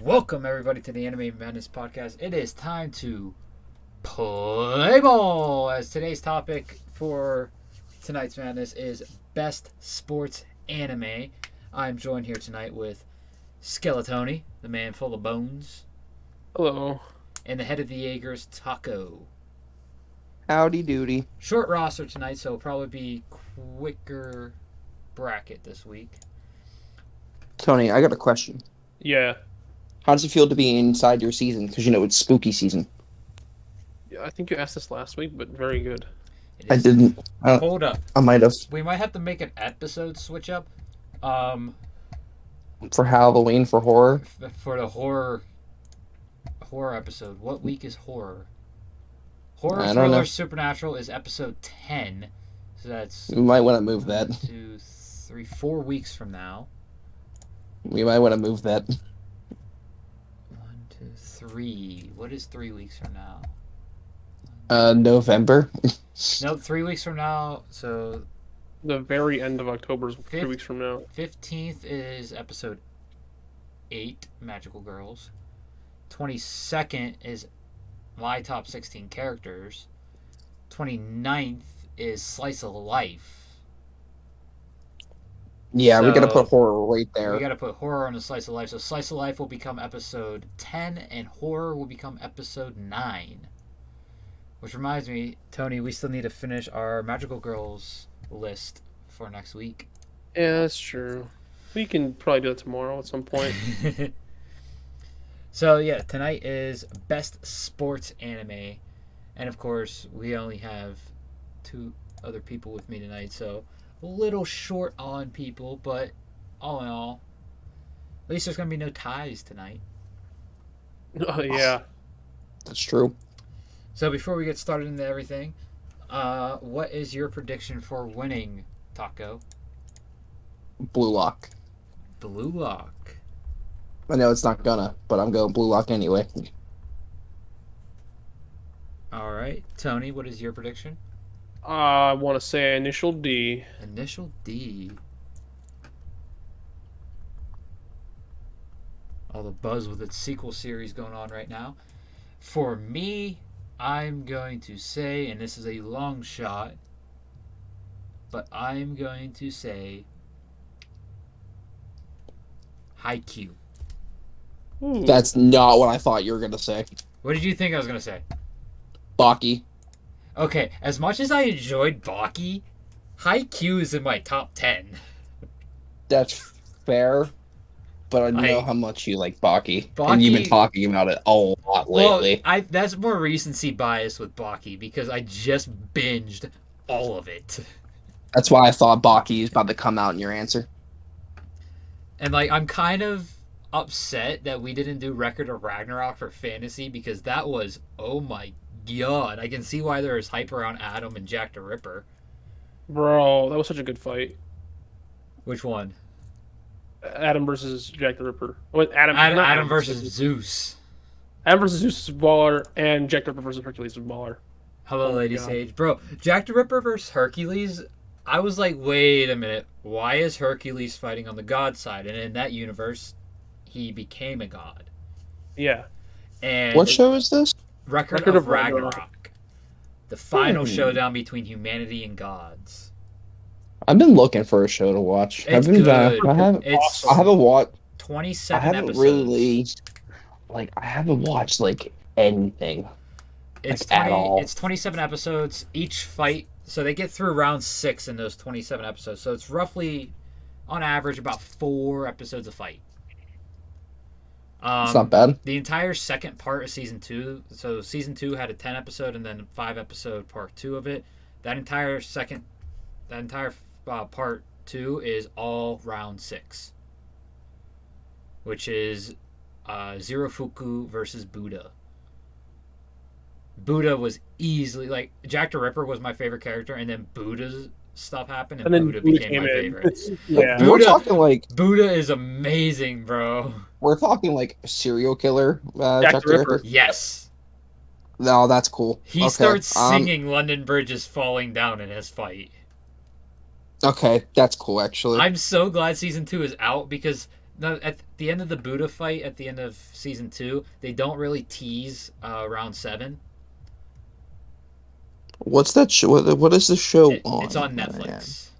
Welcome everybody to the Anime Madness podcast. It is time to play ball, as today's topic for tonight's madness is best sports anime. I'm joined here tonight with Skeletony, the man full of bones. Hello. And the head of the Jaegers, Taco. Howdy doody. Short roster tonight, so it'll probably be quicker bracket this week. Tony, I got a question. Yeah. How does it feel to be inside your season? Because it's spooky season. Yeah, I think you asked this last week, but very good. I didn't. Hold up. I might have. We might have to make an episode switch up. For Halloween, for horror? For the horror episode. What week is horror? Horror, thriller, supernatural is episode 10. So that's... We might want to move that. 1, 2, 3, 4 weeks from now. We might want to move that. 1, 2, 3. What is 3 weeks from now? November. No, 3 weeks from now. So The very end of October is 3 weeks from now. 15th is episode 8, Magical Girls. 22nd is my top 16 characters. 29th is Slice of Life. Yeah, So, we gotta put horror right there. We gotta put horror on the Slice of Life. So Slice of Life will become episode 10, and horror will become episode 9. Which reminds me, Tony, we still need to finish our Magical Girls list for next week. Yeah, that's true. We can probably do that tomorrow at some point. So yeah, tonight is best sports anime, and of course we only have 2 other people with me tonight, so a little short on people, but all in all, at least there's gonna be no ties tonight. Oh, yeah. That's true. So before we get started into everything, what is your prediction for winning, Taco? Blue Lock. Blue Lock. I know it's not gonna, but I'm going Blue Lock anyway. All right, Tony, what is your prediction? I want to say Initial D. Initial D. All the buzz with its sequel series going on right now. For me, I'm going to say, and this is a long shot, but I'm going to say Haikyuu. Ooh. That's not what I thought you were gonna say. What did you think I was going to say? Baki. Okay, as much as I enjoyed Baki, Haikyuu is in my top 10. That's fair. But I know how much you like Baki. And you've been talking about it a lot lately. Well, that's more recency bias with Baki because I just binged all of it. That's why I thought Baki is about to come out in your answer. And like, I'm kind of upset that we didn't do Record of Ragnarok for fantasy because that was, oh my god, I can see why there is hype around Adam and Jack the Ripper. Bro, that was such a good fight. Which one? Adam versus Jack the Ripper. What, Adam versus Zeus. Adam versus Zeus is baller, and Jack the Ripper versus Hercules is baller. Hello, Lady Sage. Bro, Jack the Ripper versus Hercules, I was like, wait a minute, why is Hercules fighting on the god side? And in that universe, he became a god. Yeah. And what show is this? Record of Ragnarok. The final showdown between humanity and gods. I've been looking for a show to watch. It's good. I haven't watched. 27 I haven't episodes. Really, I haven't watched anything. At all. It's 27 episodes. Each fight, so they get through round 6 in those 27 episodes. So it's roughly, on average, about 4 episodes a fight. It's not bad. The entire second part of season 2. So season 2 had a 10 episode and then 5 episode part 2 of it. That entire part 2 is all round 6, which is Zerofuku versus Buddha. Buddha was easily, Jack the Ripper was my favorite character, and then Buddha's stuff happened, and Buddha became my favorite. Yeah. We're talking Buddha is amazing, bro. We're talking serial killer Jack the Ripper. Yes. No, that's cool. He starts singing London Bridge is Falling Down in his fight. Okay, that's cool, actually. I'm so glad season 2 is out because No, at the end of the Buddha fight at the end of season 2, they don't really tease round 7. What's that show? What is the show on? It's on Netflix.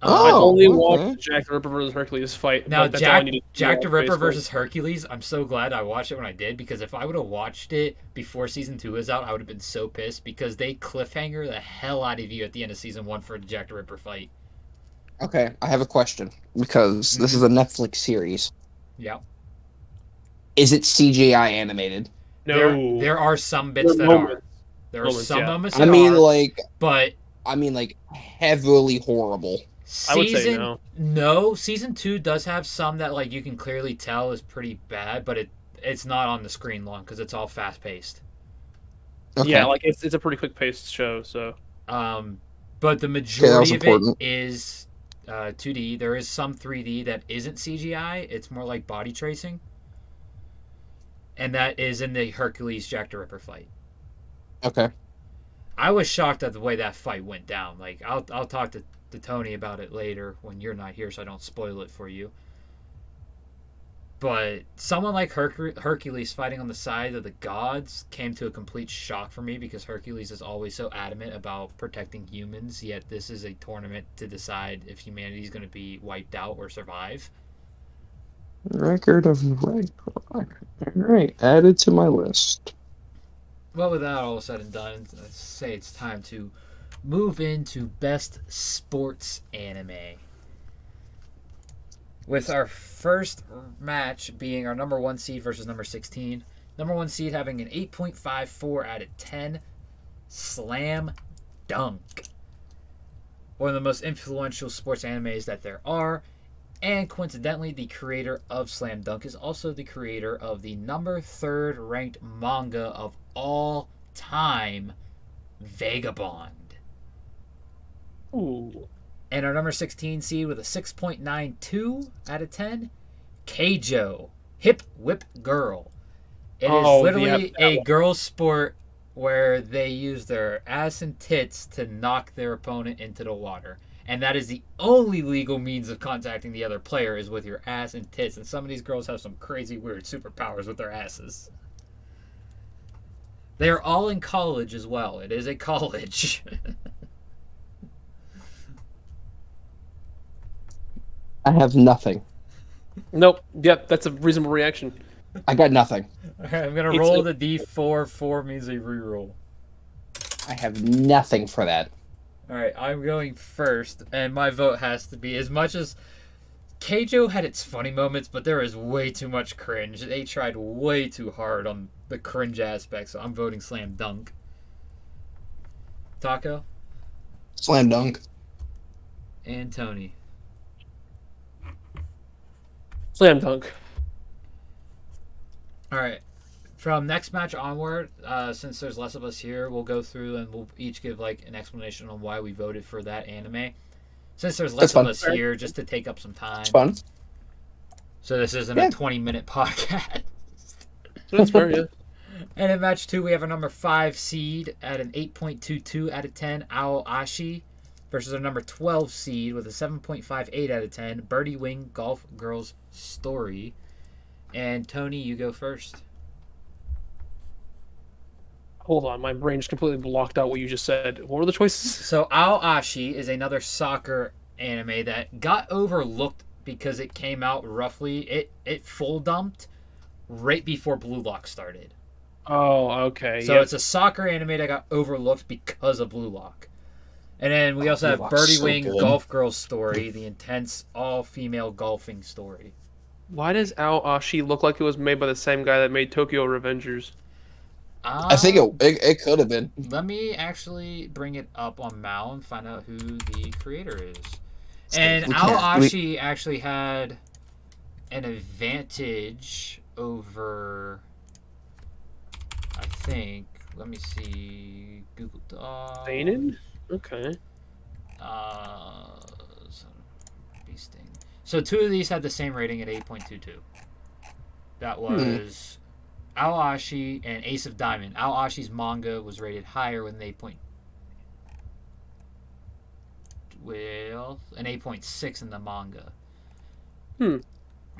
I Oh, only okay. watched Jack the Ripper versus Hercules fight, Now, but that's all I needed to Jack know the on Ripper Facebook. versus Hercules, I'm so glad I watched it when I did, because if I would have watched it before season 2 was out, I would have been so pissed, because they cliffhanger the hell out of you at the end of season 1 for the Jack the Ripper fight. Okay, I have a question because this is a Netflix series. Yeah. Is it CGI animated? No. There are some There bits are that are. moments. There are Moments, some yeah. moments I that mean, are, like, but heavily horrible. I would say season no. season 2 does have some that like you can clearly tell is pretty bad, but it's not on the screen long because it's all fast paced. Okay, Yeah, like it's a pretty quick paced show, so But the okay, that was majority of it important. is 2D. There is some 3D that isn't CGI. It's more like body tracing, and that is in the Hercules Jack the Ripper fight. Okay, I was shocked at the way that fight went down. Like I'll talk to Tony about it later when you're not here, so I don't spoil it for you. But someone like Hercules fighting on the side of the gods came to a complete shock for me because Hercules is always so adamant about protecting humans, yet this is a tournament to decide if humanity is going to be wiped out or survive. record of right. All right, added to my list. Well, with that all said and done, let's say it's time to move into best sports anime. With our first match being our number 1 seed versus number 16. Number 1 seed having an 8.54 out of 10. Slam Dunk. One of the most influential sports animes that there are. And coincidentally, the creator of Slam Dunk is also the creator of the number 3rd ranked manga of all time, Vagabond. ooh. And our number 16 seed with a 6.92 out of 10, Keijo, Hip Whip Girl. It is literally a girls' sport where they use their ass and tits to knock their opponent into the water. And that is the only legal means of contacting the other player is with your ass and tits. And some of these girls have some crazy weird superpowers with their asses. They are all in college as well. It is a college. I have nothing. Nope. Yep, that's a reasonable reaction. I got nothing. Alright, I'm going to roll the D4. 4 means a reroll. I have nothing for that. Alright, I'm going first, and my vote has to be as much as Keijo had its funny moments, but there is way too much cringe. They tried way too hard on the cringe aspect, so I'm voting Slam Dunk. Taco? Slam Dunk. And Tony. Slam Dunk. Alright. From next match onward, since there's less of us here, we'll go through and we'll each give like an explanation on why we voted for that anime. Since there's less of us here, just to take up some time. It's fun. So this isn't a 20-minute podcast. That's fair, yeah. And in match 2, we have a number 5 seed at an 8.22 out of 10, Aoashi, versus our number 12 seed with a 7.58 out of 10, Birdie Wing Golf Girls Story. And Tony, you go first. Hold on, my brain just completely blocked out what you just said. What were the choices? So Aoashi is another soccer anime that got overlooked because it came out roughly, it full dumped right before Blue Lock started. Oh, okay. So it's a soccer anime that got overlooked because of Blue Lock. And then we also have Birdie Wing Golf Girls Story, the intense all-female golfing story. Why does Aoashi look like it was made by the same guy that made Tokyo Revengers? I think it could have been. Let me actually bring it up on Mal and find out who the creator is. And Aoashi actually had an advantage over, I think, let me see, Google Docs. Seinen? Okay. Beasting. So 2 of these had the same rating at 8.22. That was Aoashi and Ace of Diamond. Aoashi's manga was rated higher with an 8.6 in the manga.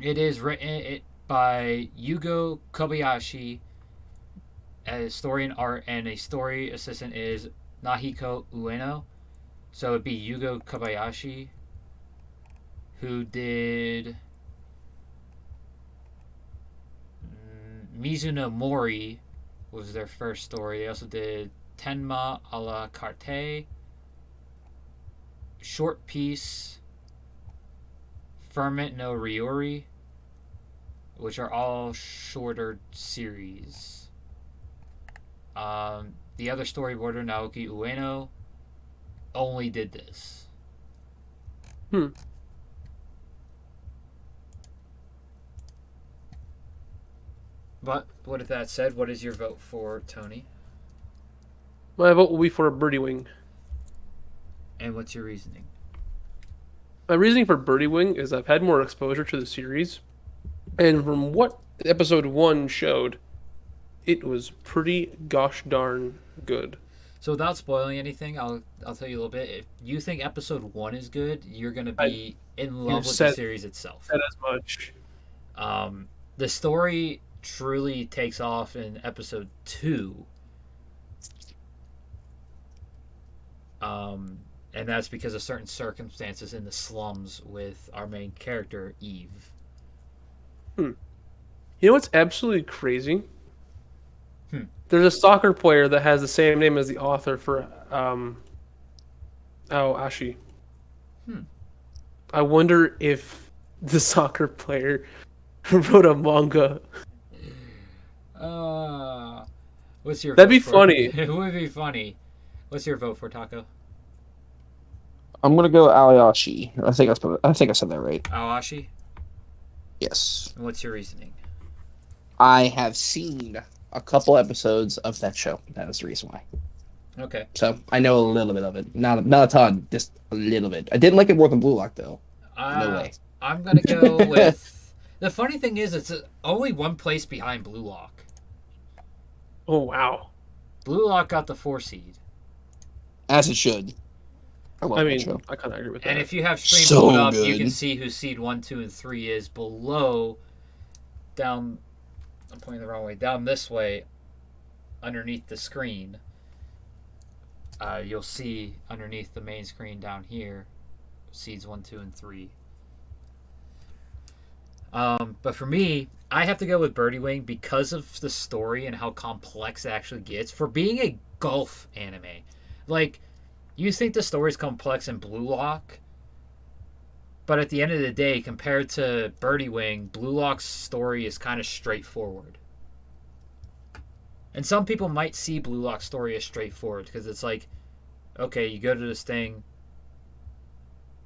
It is written by Yugo Kobayashi, a story and art, and a story assistant is Nahiko Ueno. So it'd be Yugo Kobayashi, who did Mizuno Mori was their first story. They also did Tenma a la Carte, Short Piece, Ferment no Ryori, which are all shorter series. The other storyboarder, Naoki Ueno, only did this. But with that said, what is your vote for Tony? My vote will be for Birdie Wing. And what's your reasoning? My reasoning for Birdie Wing is I've had more exposure to the series, and from what episode 1 showed, it was pretty gosh darn good. So without spoiling anything, I'll tell you a little bit. If you think episode 1 is good, you're gonna be in love with the series itself. Said as much. The story truly takes off in episode 2. And that's because of certain circumstances in the slums with our main character, Eve. You know what's absolutely crazy? There's a soccer player that has the same name as the author for Aoashi. I wonder if the soccer player wrote a manga. What's your That'd be for? funny. It would be funny. What's your vote for, Taco? I'm gonna go Aoyashi. I think I said that right. Aoashi? Yes. And what's your reasoning? I have seen a couple episodes of that show. That is the reason why. Okay. So I know a little bit of it. Not a ton, just a little bit. I didn't like it more than Blue Lock though. No way. I'm gonna go with. The funny thing is, it's only one place behind Blue Lock. Oh wow. Blue Lock got the 4 seed. As it should. I love that show. I kind of agree with that. And if you have stream So pulled up, good. you can see who seed 1, 2, and 3 is below. Down. I'm pointing the wrong way. Down this way, underneath the screen. You'll see underneath the main screen down here, seeds 1, 2, and 3. But for me, I have to go with Birdie Wing because of the story and how complex it actually gets. For being a golf anime, like, you think the story's complex in Blue Lock, but at the end of the day, compared to Birdie Wing, Blue Lock's story is kind of straightforward. And some people might see Blue Lock's story as straightforward because it's like, okay, you go to this thing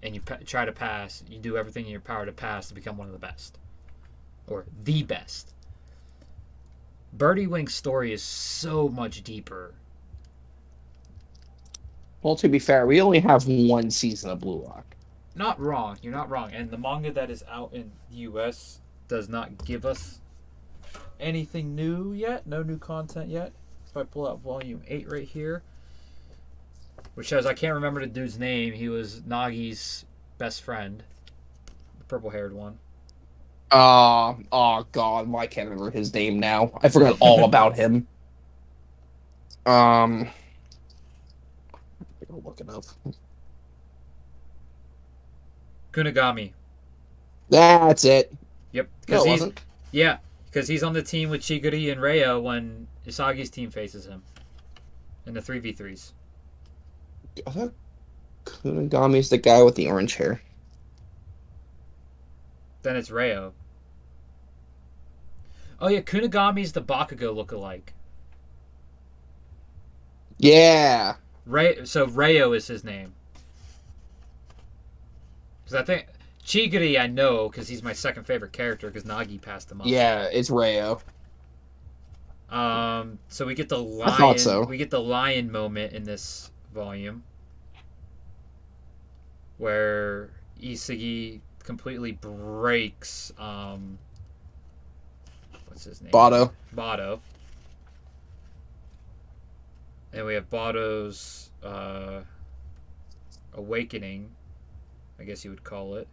and you try to pass. You do everything in your power to pass to become one of the best. Or the best. Birdie Wing's story is so much deeper. Well, to be fair, we only have one season of Blue Lock. Not wrong. You're not wrong. And the manga that is out in the U.S. does not give us anything new yet. No new content yet. If I pull out volume 8 right here, which shows I can't remember the dude's name. He was Nagi's best friend, the purple-haired one. Oh God, why can't I remember his name now? I forgot all about him. I'll look it up. Kunigami. That's it. Yep. No, it wasn't. Yeah, because he's on the team with Chiguri and Reo when Isagi's team faces him in the 3v3s. I thought Kunigami's the guy with the orange hair. Then it's Reo. Oh yeah, Kunigami's the Bakugo lookalike. Yeah. So Reo is his name. Because I think Chiguri I know because he's my second favorite character because Nagi passed him up. Yeah, it's Reo. So we get the lion. I thought so. We get the lion moment in this volume, where Isagi completely breaks. What's his name? Bado. And we have Bado's awakening, I guess you would call it.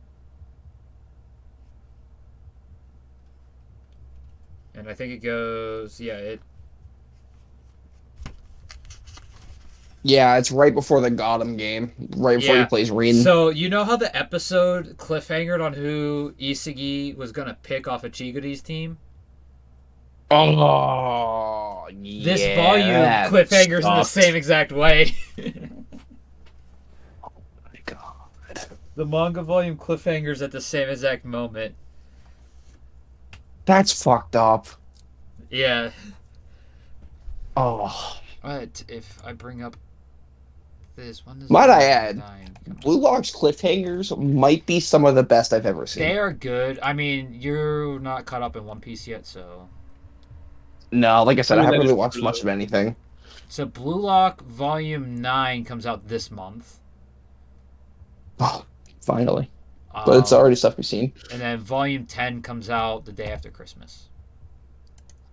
And I think it goes, Yeah, it's right before the Gotham game, right before he plays Rin. So, you know how the episode cliffhangered on who Isagi was going to pick off of Chiguri's team? Oh, yeah. This volume cliffhangers in the same exact way. Oh, my God. The manga volume cliffhangers at the same exact moment. That's fucked up. Yeah. Oh. But if I bring up this one, might I add, Blue Lock's cliffhangers might be some of the best I've ever seen. They are good. I mean, you're not caught up in One Piece yet, so. No, like I said, I haven't really watched much of anything. So Blue Lock Volume 9 comes out this month. Oh, finally. But it's already stuff we've seen. And then Volume 10 comes out the day after Christmas.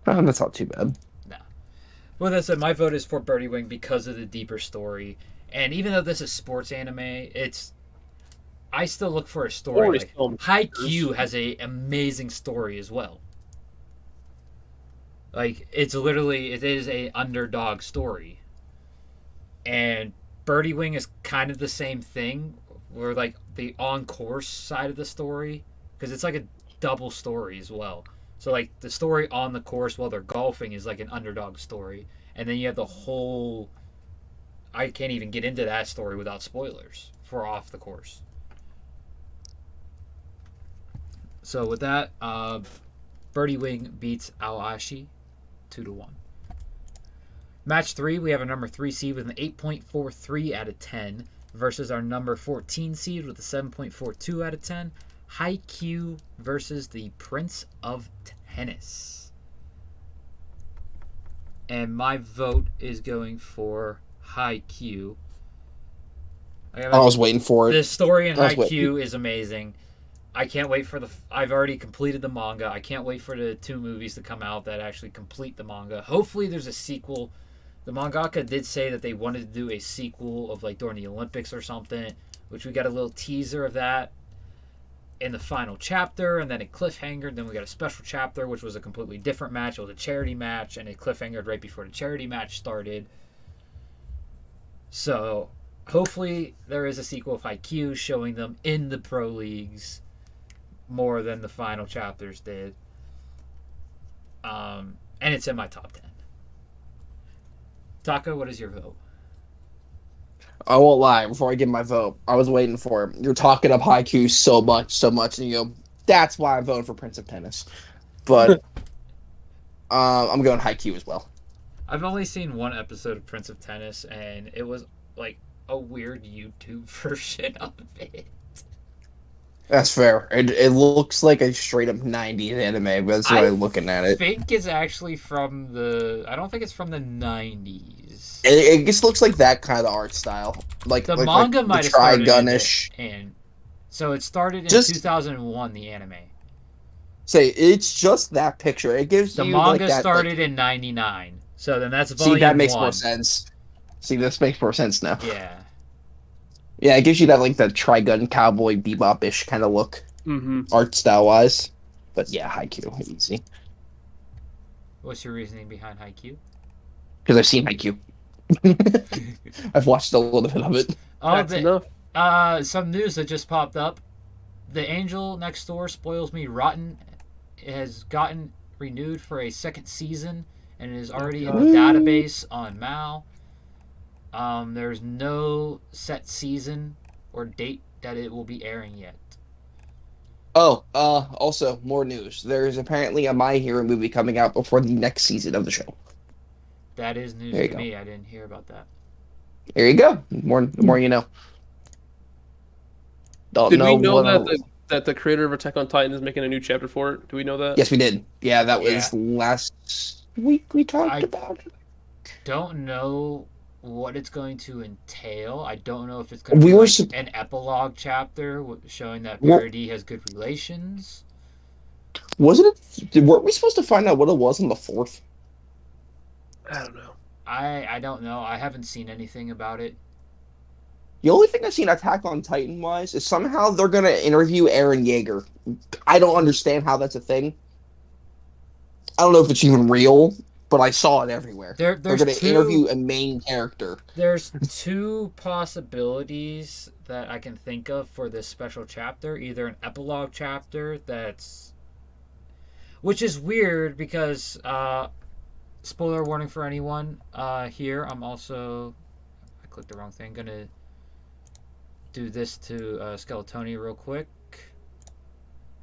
Oh, that's not too bad. No. Well, that's it. My vote is for Birdie Wing because of the deeper story. And even though this is sports anime, I still look for a story. Like, Haikyuu has an amazing story as well. Like, it is a underdog story. And Birdie Wing is kind of the same thing. Where, like, the on-course side of the story. Because it's like a double story as well. So, like, the story on the course while they're golfing is like an underdog story. And then you have the whole... I can't even get into that story without spoilers for off the course. So, with that, Birdie Wing beats Aoashi 2-1. Match 3, we have a number 3 seed with an 8.43 out of 10 versus our number 14 seed with a 7.42 out of 10. Haikyuu versus the Prince of Tennis. And my vote is going for Haikyuu. I was waiting for it. The story in Haikyuu is amazing. I can't wait for I've already completed the manga. I can't wait for the 2 movies to come out that actually complete the manga. Hopefully there's a sequel. The mangaka did say that they wanted to do a sequel of like during the Olympics or something, which we got a little teaser of that in the final chapter, and then a cliffhanger. Then we got a special chapter, which was a completely different match. It was a charity match, and it cliffhangered right before the charity match started. So hopefully there is a sequel of Haikyuu showing them in the pro leagues more than the final chapters did. And it's in my top 10. Taco, what is your vote? I won't lie. Before I give my vote, I was waiting for it. You're talking up Haikyuu so much, and you go, that's why I'm voting for Prince of Tennis. But I'm going Haikyuu as well. I've only seen one episode of Prince of Tennis, and it was like a weird YouTube version of it. That's fair. It looks like a straight up 90s anime, but that's the way I'm looking at it. I think it's actually from I don't think it's from the 90s. It just looks like that kind of art style. Like the manga like might have started Trigun-ish. And so it started in 2001, the anime. Say, it's just that picture. It gives the you manga like that, started in 99. So then that's volume 1. See, that makes more sense. See, this makes more sense now. Yeah. Yeah, it gives you that like the Trigun Cowboy Bebop-ish kind of look, art style wise. But yeah, Haikyuu, easy. What's your reasoning behind Haikyuu? Because I've seen Haikyuu. I've watched a little bit of it. That's enough. Some news that just popped up. The Angel Next Door Spoils Me Rotten has gotten renewed for a 2nd season, and it is already in the database on Mal. There's no set season or date that it will be airing yet. Oh, also, more news. There's apparently a My Hero movie coming out before the next season of the show. That is news to me. I didn't hear about that. There you go. The more you know. Did we know that the creator of Attack on Titan is making a new chapter for it? Do we know that? Yes, we did. Yeah, that was last week we talked about it. Don't know what it's going to entail. I don't know if it's going to be an epilogue chapter showing that Verity has good relations. Wasn't it? Weren't we supposed to find out what it was on the 4th? I don't know. I don't know. I haven't seen anything about it. The only thing I've seen Attack on Titan wise is somehow they're going to interview Eren Yeager. I don't understand how that's a thing. I don't know if it's even real, but I saw it everywhere. They're There's going to two. interview a main character. There's two possibilities that I can think of for this special chapter. Either an epilogue chapter which is weird because spoiler warning for anyone here. I clicked the wrong thing. Gonna do this to Skeletony real quick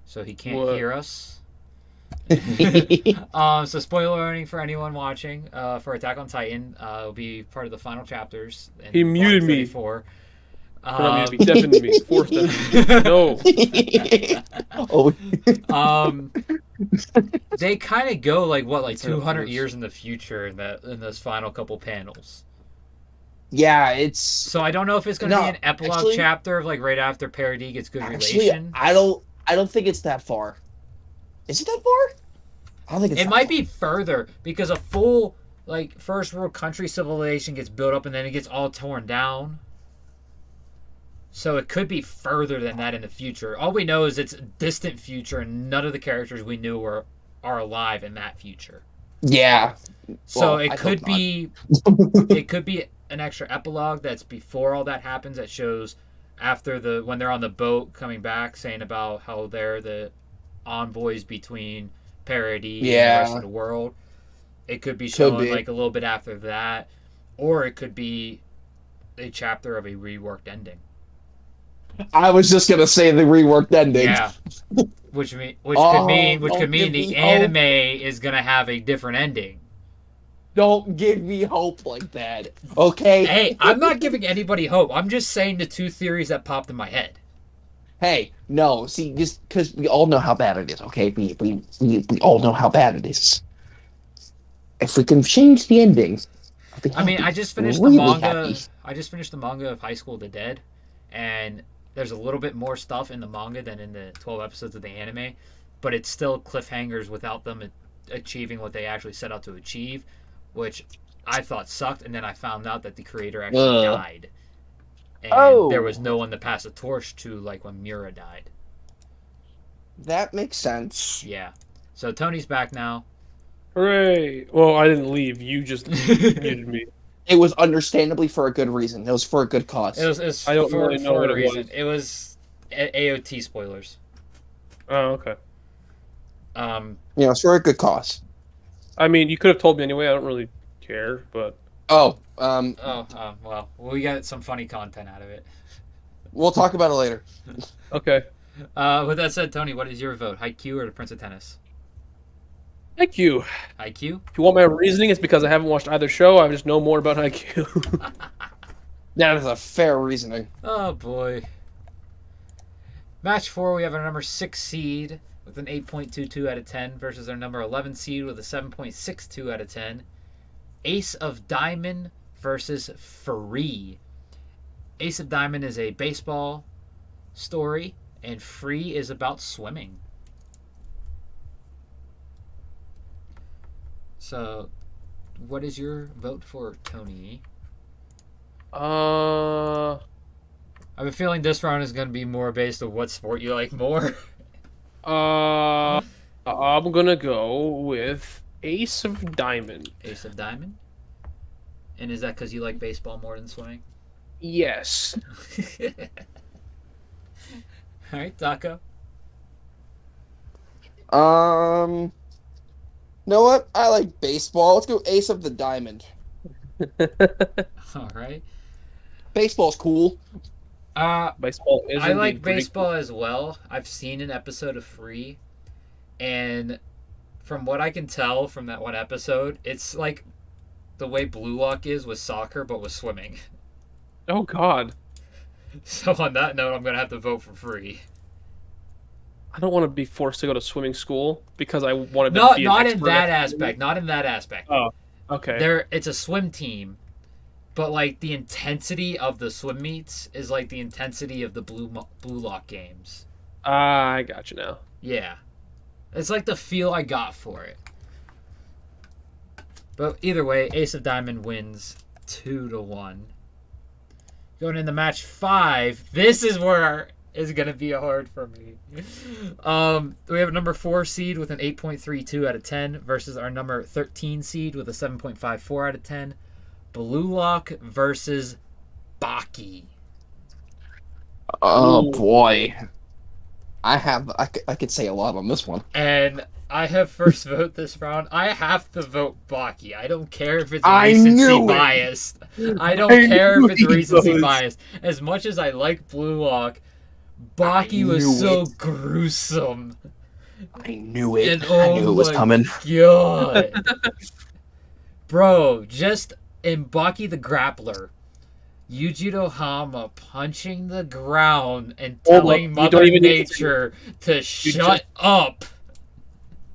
so he can't hear us. So spoiler warning for anyone watching for Attack on Titan will be part of the final chapters. He muted me. 34. He deafened me. Forced him. No. They kind of go like 200 years in the future in those final couple panels. Yeah, it's so I don't know if it's going to be an epilogue chapter of like right after Parody gets good relation. I don't think it's that far. Is it that far? I don't think it's it might be further because a full like first world country civilization gets built up and then it gets all torn down. So it could be further than that in the future. All we know is it's a distant future and none of the characters we knew are alive in that future. Yeah. So it could be it could be an extra epilogue that's before all that happens that shows after when they're on the boat coming back saying about how they're the envoys between Parody and the rest of the world. It could be showing like a little bit after that, or it could be a chapter of a reworked ending. I was just gonna say the reworked ending. Yeah, which could mean the anime is gonna have a different ending. Don't give me hope like that, okay? Hey, I'm not giving anybody hope. I'm just saying the two theories that popped in my head. Hey, no, see, just because we all know how bad it is, okay? We all know how bad it is. If we can change the ending, I'll be happy. I mean, I just finished the manga. Happy. I just finished the manga of High School of the Dead, and there's a little bit more stuff in the manga than in the 12 episodes of the anime, but it's still cliffhangers without them achieving what they actually set out to achieve, which I thought sucked, and then I found out that the creator actually died. And there was no one to pass the torch to, like when Mura died. That makes sense. Yeah. So Tony's back now. Hooray! Well, I didn't leave. You just muted me. It was understandably for a good reason. It was for a good cause. It was I don't really know what a reason. It was AOT spoilers. Oh, okay. It's for a good cause. I mean, you could have told me anyway. I don't really care, but... well, we got some funny content out of it. We'll talk about it later. Okay. With that said, Tony, what is your vote? Haikyuu or The Prince of Tennis? Haikyuu. Haikyuu? If you want my reasoning, it's because I haven't watched either show. I just know more about Haikyuu. That is a fair reasoning. Oh, boy. Match 4, we have our number 6 seed with an 8.22 out of 10 versus our number 11 seed with a 7.62 out of 10. Ace of Diamond versus Free. Ace of Diamond is a baseball story, and Free is about swimming. So, what is your vote for, Tony? I have a feeling this round is going to be more based on what sport you like more. I'm gonna go with Ace of Diamond. Ace of Diamond? And is that because you like baseball more than swimming? Yes. All right, Taco. You know what? I like baseball. Let's go Ace of the Diamond. All right. Baseball's cool. Baseball is I like baseball cool as well. I've seen an episode of Free, and from what I can tell from that one episode, it's like the way Blue Lock is with soccer, but with swimming. Oh, God. So on that note, I'm going to have to vote for Free. I don't want to be forced to go to swimming school because I want to be not in that aspect. Not in that aspect. Oh, okay. It's a swim team, but like the intensity of the swim meets is like the intensity of the Blue Lock games. I got you now. Yeah, it's like the feel I got for it. But either way, Ace of Diamond wins 2-1. Going into match 5, this is where is gonna be hard for me. We have a number 4 seed with an 8.32 out of 10 versus our number 13 seed with a 7.54 out of 10. Blue Lock versus Baki. Oh Ooh. boy, I could say a lot on this one. And I have first vote this round. I have to vote Baki. I don't care if it's I recency knew it. biased. I don't I care knew if it's he recency was. biased. As much as I like Blue Lock, Baki I was knew so it. gruesome. I knew it. And I oh knew it was my coming. god. Bro, just in Baki the Grappler, Yujiro Hama punching the ground and Hold telling up, you Mother don't even need to Nature to shut up.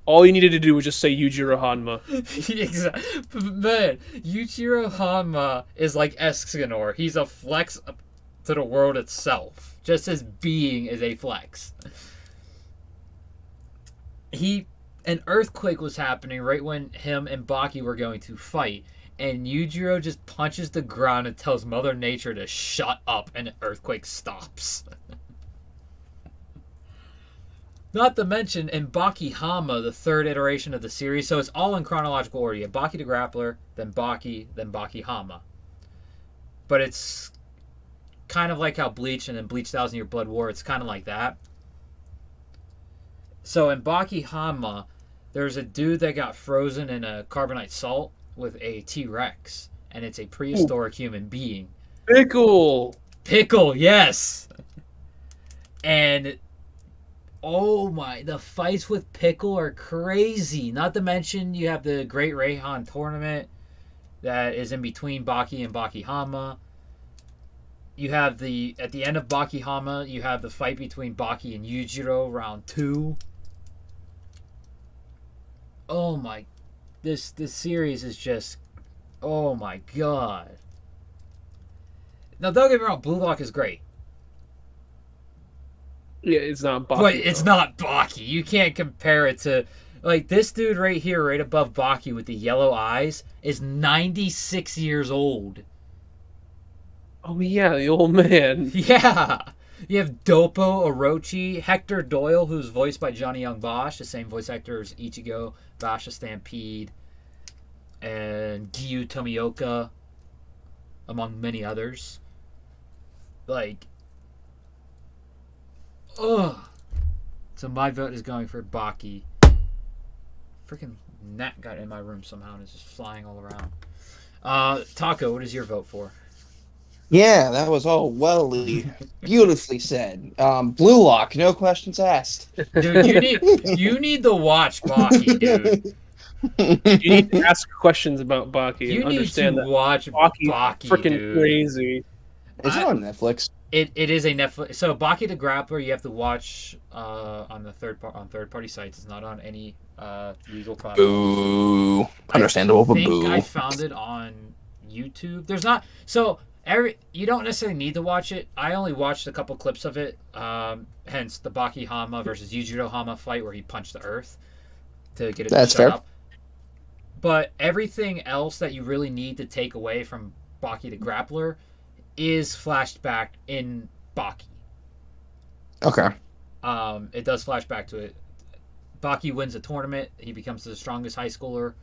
All you needed to do was just say Yujiro Hanma. Exactly. Man, Yujiro Hanma is like Escanor. He's a flex to the world itself. Just his being is a flex. An earthquake was happening right when him and Baki were going to fight, and Yujiro just punches the ground and tells Mother Nature to shut up, and the earthquake stops. Not to mention, in Baki Hama, the third iteration of the series, so it's all in chronological order. You have Baki the Grappler, then Baki Hama. But it's kind of like how Bleach and then Bleach 1,000 Year Blood War, it's kind of like that. So in Baki Hama, there's a dude that got frozen in a carbonite salt with a T-Rex, and it's a prehistoric human being. Pickle! Pickle, yes! And oh my, the fights with Pickle are crazy. Not to mention, you have the Great Reihan tournament that is in between Baki and Baki Hama. You have at the end of Baki Hama, you have the fight between Baki and Yujiro, round 2. Oh my, this series is just, oh my god. Now don't get me wrong, Blue Lock is great. Yeah, it's not Baki. But it's not Baki. You can't compare it to, like, this dude right here, right above Baki with the yellow eyes, is 96 years old. Oh yeah, the old man. Yeah. You have Dopo Orochi, Hector Doyle, who's voiced by Johnny Young Bosch, the same voice actor as Ichigo, Basha Stampede, and Gyu Tomioka, among many others. Like, ugh. So my vote is going for Baki. Freaking gnat got in my room somehow and is just flying all around. Taco, what is your vote for? Yeah, that was all beautifully said. Blue Lock, no questions asked. Dude, you need to watch Baki, dude. You need to ask questions about Baki You and need understand to that watch Baki's Baki, freaking dude. crazy. It's on Netflix. It is a Netflix. So Baki the Grappler, you have to watch on the third party sites. It's not on any legal platforms. Boo. Understandable, but I think boo. I found it on YouTube. There's not you don't necessarily need to watch it. I only watched a couple clips of it. Hence the Baki Hama versus Yujiro Hama fight where he punched the earth to get it That's to shut fair. up. But everything else that you really need to take away from Baki the Grappler is flashed back in Baki. Okay. It does flash back to it. Baki wins a tournament. He becomes the strongest high schooler.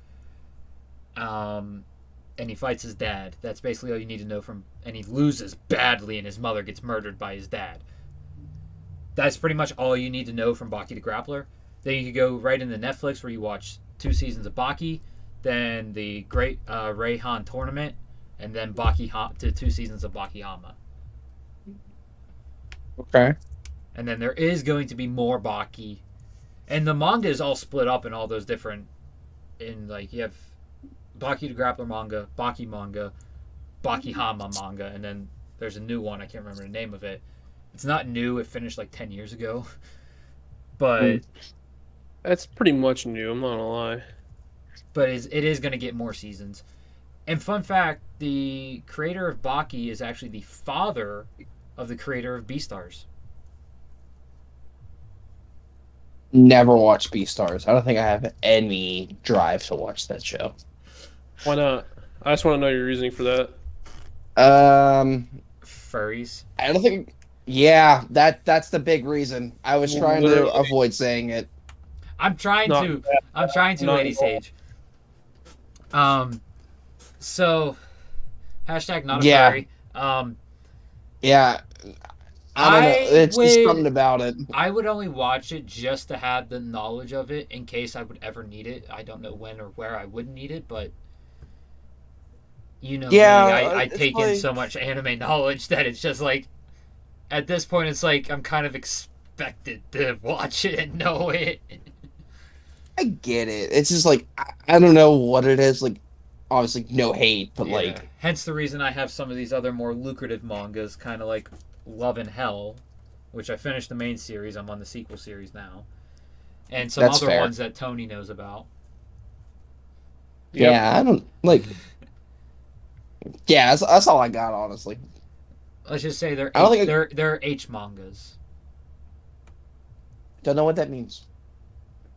And he fights his dad. That's basically all you need to know from. And he loses badly, and his mother gets murdered by his dad. That's pretty much all you need to know from Baki the Grappler. Then you can go right into Netflix where you watch 2 seasons of Baki, then the Great Reihan tournament, and then to 2 seasons of Baki Hama. Okay. And then there is going to be more Baki. And the manga is all split up in all those different. You have Baki the Grappler manga, Baki Hama manga, and then there's a new one. I can't remember the name of it. It's not new. It finished like 10 years ago. But That's pretty much new, I'm not gonna lie. But it is going to get more seasons. And fun fact, the creator of Baki is actually the father of the creator of Beastars. Never watched Beastars. I don't think I have any drive to watch that show. Why not? I just want to know your reasoning for that. Um, Furries. I don't think. Yeah, that's the big reason. I was trying to Literally avoid saying it. I'm trying not to. bad. I'm trying to, Not Lady at all. Sage. So hashtag not a Yeah, furry. yeah. I don't know. I It's just something would. about it. I would only watch it just to have the knowledge of it in case I would ever need it. I don't know when or where I would need it, but you know Yeah, me. I it's take in like so much anime knowledge that it's just like at this point it's like I'm kind of expected to watch it and know it. I get it. It's just like I don't know what it is. Like, obviously, no hate, but Yeah. like Hence the reason I have some of these other more lucrative mangas, kind of like Love and Hell, which I finished the main series. I'm on the sequel series now, and some that's other fair. ones that Tony knows about. Yep. Yeah, I don't like. Yeah, that's all I got, honestly. Let's just say they're I don't H. think They're H mangas. don't know what that means.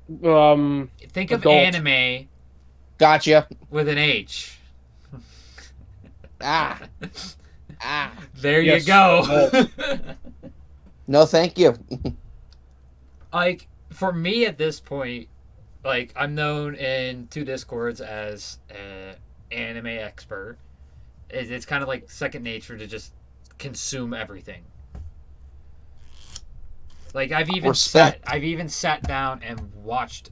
Think of Adult. anime Gotcha. with an H. Ah, ah. There you Yes. go. No, thank you. Like for me at this point, like I'm known in two discords as an anime expert. It's kind of like second nature to just consume everything. Like Respect. I've even sat down and watched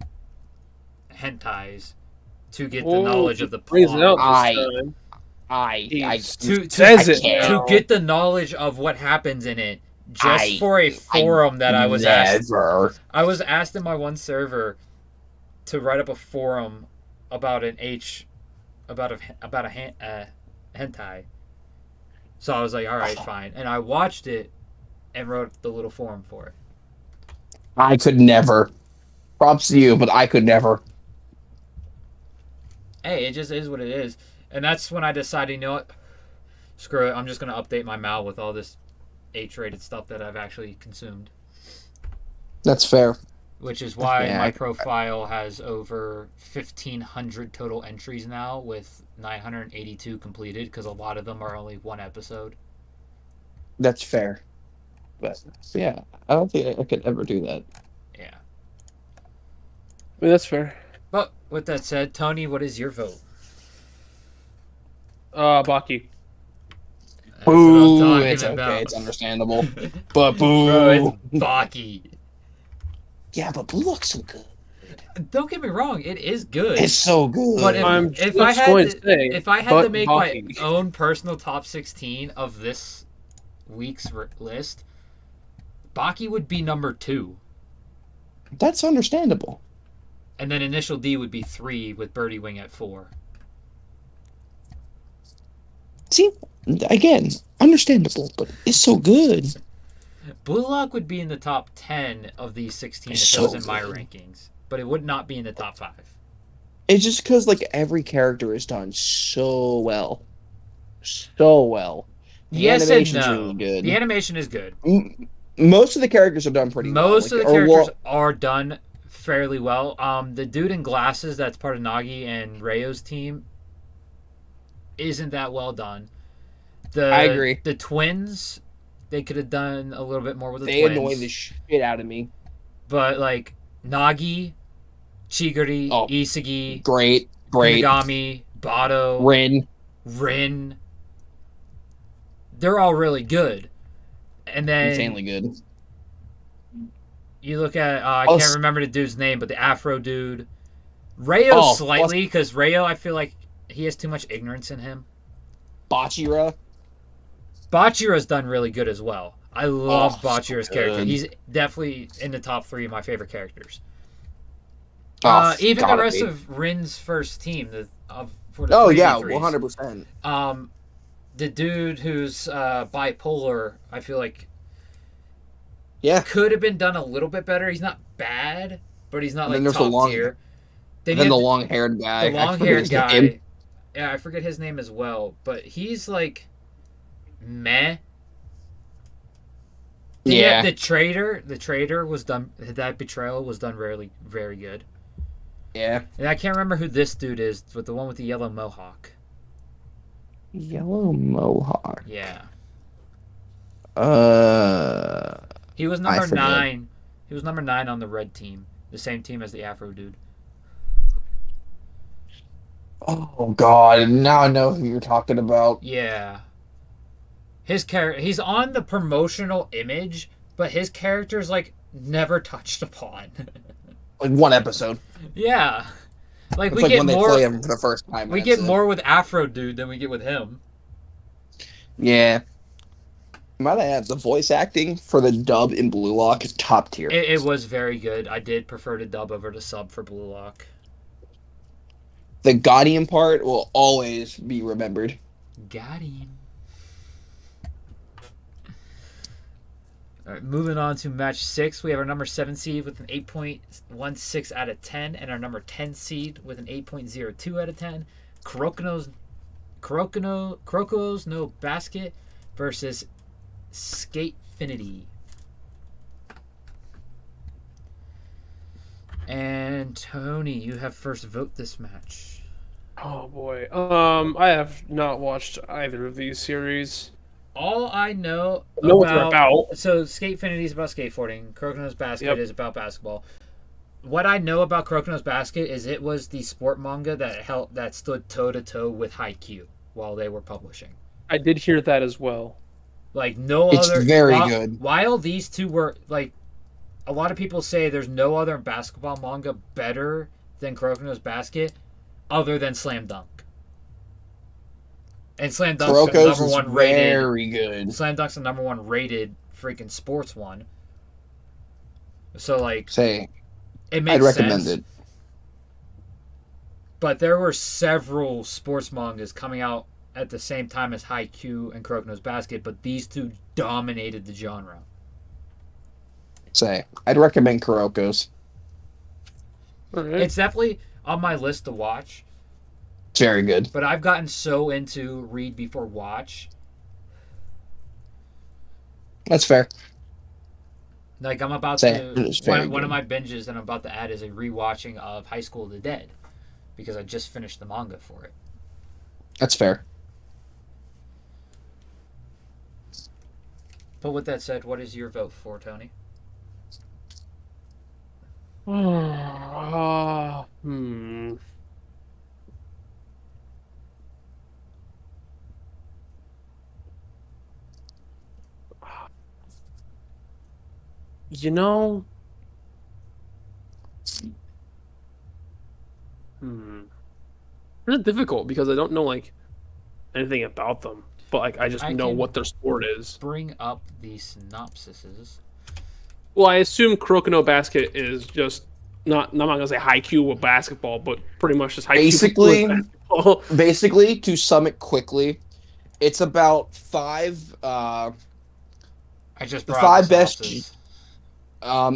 hentais to get the Oh, knowledge of the brings it out plot. this time. He To says I it can't. to now. get the knowledge of what happens in it just I- for a forum that I was asked. Never. I was asked in my one server to write up a forum about an H about a hentai. So I was like, all right, fine, and I watched it and wrote the little forum for it. I could never. Props to you, but I could never. Hey, it just is what it is, and that's when I decided, you know what, screw it, I'm just gonna update my mal with all this H-rated stuff that I've actually consumed. That's fair. Which is why Yeah, my profile has over 1,500 total entries now, with 982 completed, because a lot of them are only one episode. That's fair. But yeah, I don't think I could ever do that. Yeah. I mean, that's fair. But with that said, Tony, what is your vote? Baki. That's Boo! what I'm It's talking okay. about. It's understandable. But boo! Bro, it's Baki. Yeah, but Blue looks so good. Don't get me wrong, it is good. It's so good. But I'm if I just had going to, to say, if I had but to make Baki. my own personal top 16 of this week's list, Baki would be number 2. That's understandable. And then Initial D would be 3 with Birdie Wing at 4. See, again, understandable, but it's so good. Blue Lock would be in the top 10 of these 16 if It's it was so in my good. rankings. But it would not be in the top 5. It's just because like every character is done so well, so well. The Yes and animation's no. really good. The animation is good. Most of the characters are done pretty well. Most Like, of the or characters well, are done fairly well. The dude in glasses that's part of Nagi and Rayo's team isn't that well done. I agree. The twins, they could have done a little bit more with the They twins. annoy the shit out of me. But like Nagi, Chiguri, Oh, Isagi, Great. Kunigami, Bado, Rin, they're all really good. And then Insanely good. you look at I Oh, can't remember the dude's name, but the Afro dude, Rayo Oh, slightly, because Rayo I feel like he has too much ignorance in him. Bachira. Bachira's done really good as well. I love so Bachira's character. good. He's definitely in the top 3 of my favorite characters. Even the gotta rest be. of Rin's first team, for the Oh 3v3s. yeah, 100%. The dude who's bipolar, I feel like Yeah. could have been done a little bit better. He's not bad, but he's not And then like there's the top tier. And you then have the long-haired guy. the I forget long-haired his guy. name. Yeah, I forget his name as well, but he's like meh. Yeah. The trader was done. That betrayal was done really very good. Yeah. And I can't remember who this dude is, but the one with the yellow mohawk. Yellow Mohawk. Yeah. Uh, He was I number forget. 9. He was number 9 on the red team, the same team as the Afro dude. Oh God! Now I know who you're talking about. Yeah. His character, he's on the promotional image, but his character's like never touched upon. Like one episode. Yeah. Like It's like when they play him for the first time, and we that's get it. more with Afro dude than we get with him. Yeah. Might I add, the voice acting for the dub in Blue Lock is top tier. It was very good. I did prefer to dub over to sub for Blue Lock. The Guardian part will always be remembered. Got him. All right, moving on to match 6, we have our number 7 seed with an 8.16 out of 10, and our number 10 seed with an 8.02 out of 10. Kuroko's no basket versus Skatefinity. And Tony, you have first vote this match. Oh boy. I have not watched either of these series. All I know I know what they're about. So Skatefinity is about skateboarding. Kuroko's basket Yep. is about basketball. What I know about Kuroko's basket is it was the sport manga that stood toe to toe with Haikyuu while they were publishing. I did hear that as well. Like no It's other. very good. While these two were like, a lot of people say there's no other basketball manga better than Kuroko's basket, other than Slam Dunk. And Slam Dunk's the Kuroko's number is one rated. very good. Slam Dunk's the number one rated freaking sports one. So like, Say, it makes I'd recommend sense. it. But there were several sports mangas coming out at the same time as Haikyuu and Kuroko's Basket, but these two dominated the genre. Say, I'd recommend Kuroko's. All right. It's definitely on my list to watch, It's very good. but I've gotten so into read before watch. That's fair. Like I'm about Say, to it is very one of good. my binges that I'm about to add is a rewatching of High School of the Dead because I just finished the manga for it. That's fair. But with that said, what is your vote for, Tony? Hmm. You know. It's difficult because I don't know like anything about them, but like I just I know can- what their sport is. Bring up the synopsises. Well, I assume Kuroko no Basket is just not. I'm not gonna say Haikyuu with basketball, but pretty much just Haikyuu Basically, with basketball. basically, to sum it quickly, it's about I just the brought five up the best. synopsis.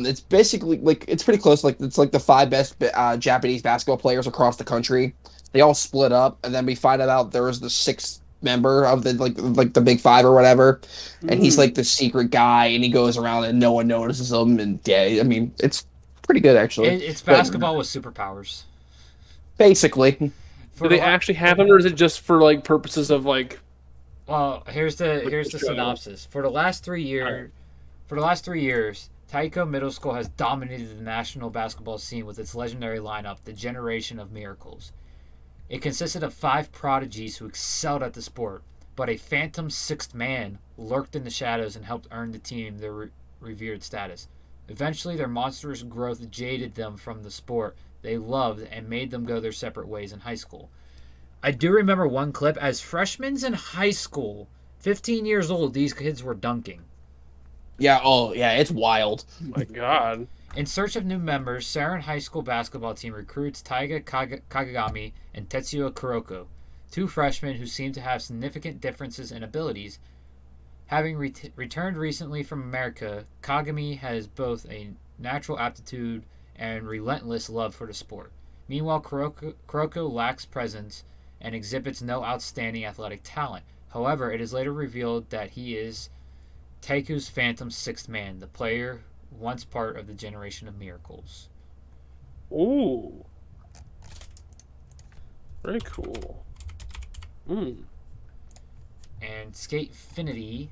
It's basically like it's pretty close. Like it's like the five best Japanese basketball players across the country. They all split up, and then we find out there was the sixth member of the like the big five or whatever, and he's like the secret guy, and he goes around and no one notices him. And yeah, I mean it's pretty good actually. It's But basketball with superpowers. basically, For Do they the la- actually have them, or is it just for like purposes of like? Well, here's the show. synopsis. For the last 3 years, Taiko Middle School has dominated the national basketball scene with its legendary lineup, the Generation of Miracles. It consisted of 5 prodigies who excelled at the sport, but a phantom sixth man lurked in the shadows and helped earn the team their revered status. Eventually, their monstrous growth jaded them from the sport they loved and made them go their separate ways in high school. I do remember one clip as freshmen in high school, 15 years old, these kids were dunking. yeah. Oh yeah, it's wild. Oh my God. In search of new members, Saren High School basketball team recruits Taiga Kagami and Tetsuya Kuroko, 2 freshmen who seem to have significant differences in abilities. Having returned recently from America, Kagami has both a natural aptitude and relentless love for the sport. Meanwhile, Kuroko lacks presence and exhibits no outstanding athletic talent. However, it is later revealed that he is Taiku's phantom sixth man, the player once part of the Generation of Miracles. Ooh. Very cool. And Skatefinity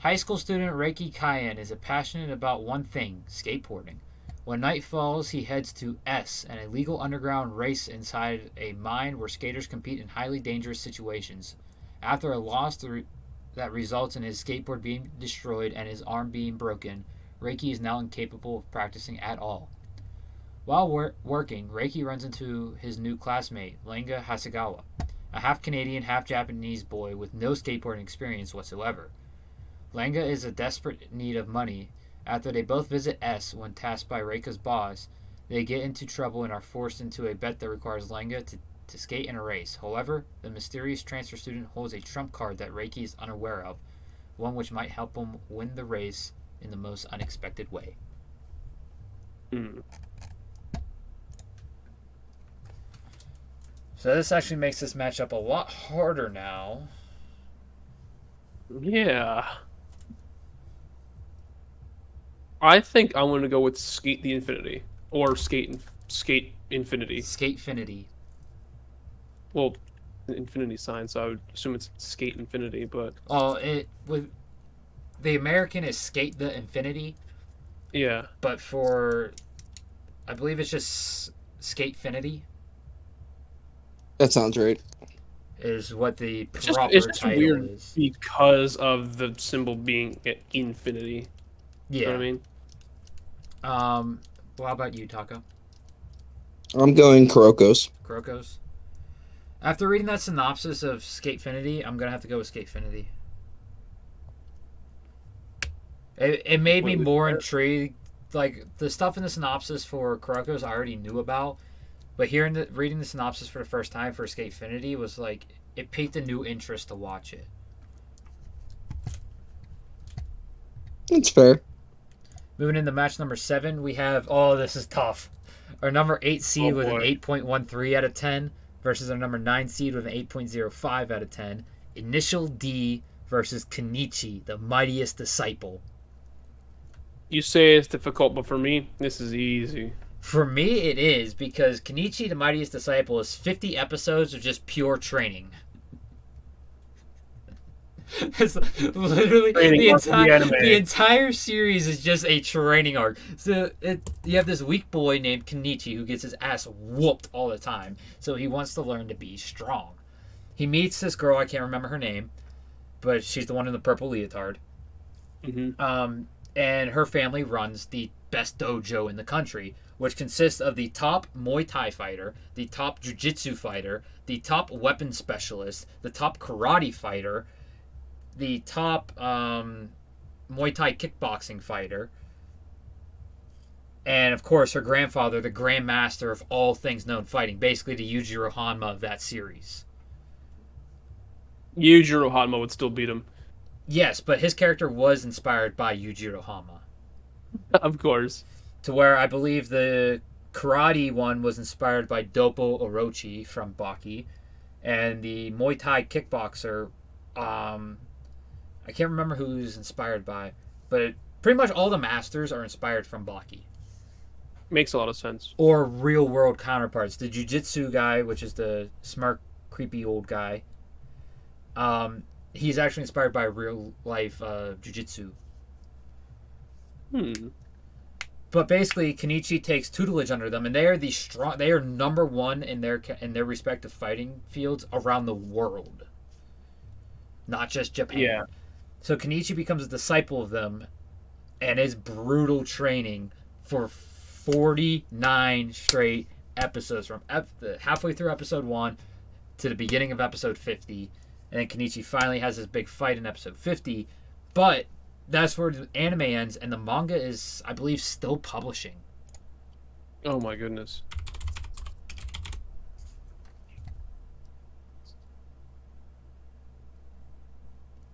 High school student Reiki Kaien is passionate about one thing, skateboarding. When night falls, he heads to S, an illegal underground race inside a mine where skaters compete in highly dangerous situations. After a loss that results in his skateboard being destroyed and his arm being broken, Reiki is now incapable of practicing at all. While working, Reiki runs into his new classmate, Lenga Hasegawa, a half-Canadian, half-Japanese boy with no skateboarding experience whatsoever. Lenga is in desperate need of money. After they both visit S when tasked by Reika's boss, they get into trouble and are forced into a bet that requires Lenga to skate in a race. However, the mysterious transfer student holds a trump card that Reiki is unaware of, one which might help him win the race in the most unexpected way. So this actually makes this matchup a lot harder now. Yeah. I think I'm going to go with Skate the Infinity. Or Skate Infinity. Skatefinity. Well, infinity sign, so I would assume it's Skate Infinity, but... Oh, the American is Skate the Infinity. Yeah. But for... I believe it's just Skatefinity. That sounds right. Is what the It's proper just title weird is. because of the symbol being infinity. Yeah. You know what I mean? Well, how about you, Taco? I'm going Kurokos. Krokos? After reading that synopsis of Skatefinity, I'm going to have to go with Skatefinity. It made me more intrigued. Like, the stuff in the synopsis for Kurokos I already knew about, but reading the synopsis for the first time for Skatefinity was like, it piqued a new interest to watch it. That's fair. Moving into match number 7, we have... Oh, this is tough. Our number 8 seed with an 8.13 out of 10 versus our number 9 seed with an 8.05 out of 10. Initial D versus Kenichi, the mightiest disciple. You say it's difficult, but for me, this is easy. For me, it is, because Kenichi, the mightiest disciple, is 50 episodes of just pure training. It's literally the entire series is just a training arc. So you have this weak boy named Kenichi who gets his ass whooped all the time. So he wants to learn to be strong. He meets this girl, I can't remember her name, but she's the one in the purple leotard. Mm-hmm. And her family runs the best dojo in the country, which consists of the top Muay Thai fighter, the top Jiu-Jitsu fighter, the top weapon specialist, the top karate fighter, the top Muay Thai kickboxing fighter, and of course her grandfather, the Grand Master of all things known fighting, basically the Yujiro Hanma of that series. Yujiro Hanma would still beat him. Yes, but his character was inspired by Yujiro Hanma. Of course. To where I believe the karate one was inspired by Doppo Orochi from Baki, and the Muay Thai kickboxer, I can't remember who he's inspired by, but pretty much all the masters are inspired from Baki. Makes a lot of sense. Or real world counterparts. The Jiu-Jitsu guy, which is the smart, creepy old guy, he's actually inspired by real life Jiu-Jitsu. But basically, Kenichi takes tutelage under them, and they are They are number one in their respective fighting fields around the world, not just Japan. Yeah. So Kenichi becomes a disciple of them, and is brutal training for 49 straight episodes, from halfway through episode 1 to the beginning of episode 50, and then Kenichi finally has his big fight in episode 50. But that's where the anime ends, and the manga is, I believe, still publishing. Oh my goodness.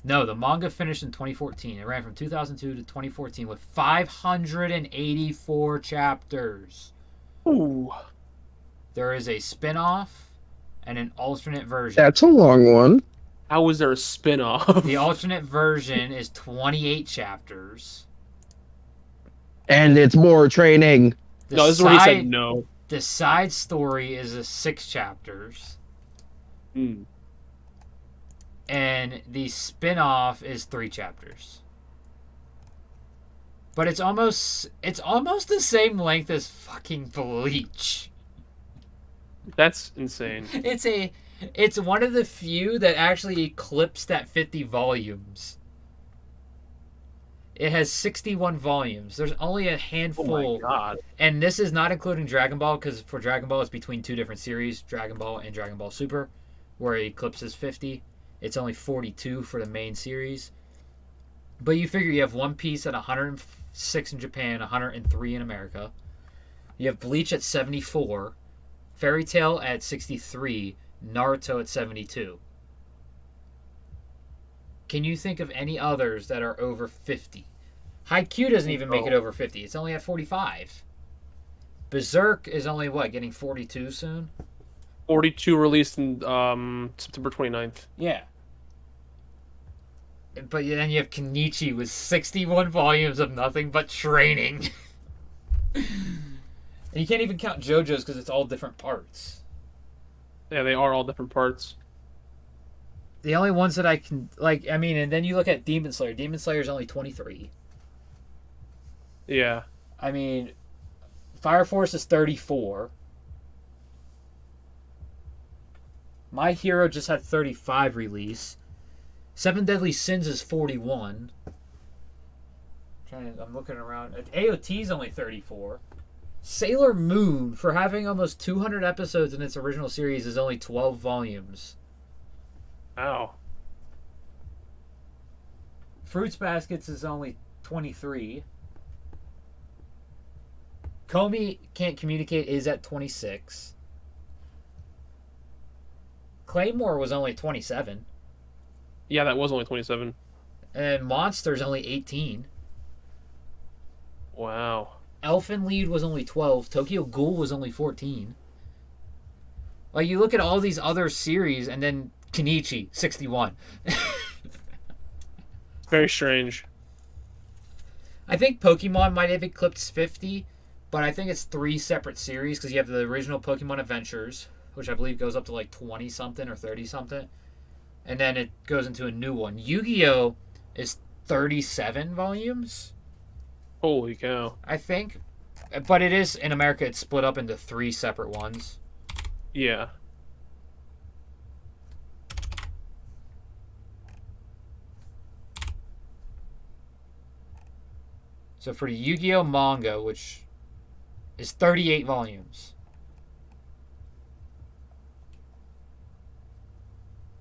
No, the manga finished in 2014. It ran from 2002 to 2014 with 584 chapters. Ooh. There is a spin-off and an alternate version. That's a long one. How was there a spin-off? The alternate version is 28 chapters. And it's more training. No, this is where he said no. The side story is 6 chapters. Mm. And the spin-off is 3 chapters. But it's almost the same length as fucking Bleach. That's insane. It's one of the few that actually eclipsed that 50 volumes. It has 61 volumes. There's only a handful. Oh my god. And this is not including Dragon Ball, because for Dragon Ball, it's between two different series, Dragon Ball and Dragon Ball Super, where it eclipses 50. It's only 42 for the main series. But you figure you have One Piece at 106 in Japan, 103 in America. You have Bleach at 74, Fairy Tail at 63, Naruto at 72. Can you think of any others that are over 50? Haikyuu doesn't even make it over 50. It's only at 45. Berserk is only, getting 42 soon? 42 released in September 29th. Yeah. But then you have Kenichi with 61 volumes of nothing but training. And you can't even count JoJo's because it's all different parts. Yeah, they are all different parts. The only ones that I can, and then you look at Demon Slayer. Demon Slayer is only 23. Yeah. I mean, Fire Force is 34. My Hero just had 35 release. Seven Deadly Sins is 41. I'm looking around. AOT is only 34. Sailor Moon, for having almost 200 episodes in its original series, is only 12 volumes. Ow. Fruits Baskets is only 23. Comey Can't Communicate is at 26. Claymore was only 27. Yeah, that was only 27. And Monster's only 18. Wow. Elfen Lied was only 12. Tokyo Ghoul was only 14. Like, you look at all these other series, and then Kenichi, 61. Very strange. I think Pokemon might have eclipsed 50, but I think it's 3 separate series, because you have the original Pokemon Adventures, which I believe goes up to like 20-something or 30-something. And then it goes into a new one. Yu-Gi-Oh! Is 37 volumes, Holy cow. I think. But it is, in America, it's split up into 3 separate ones. Yeah. So for the Yu-Gi-Oh! Manga, which is 38 volumes.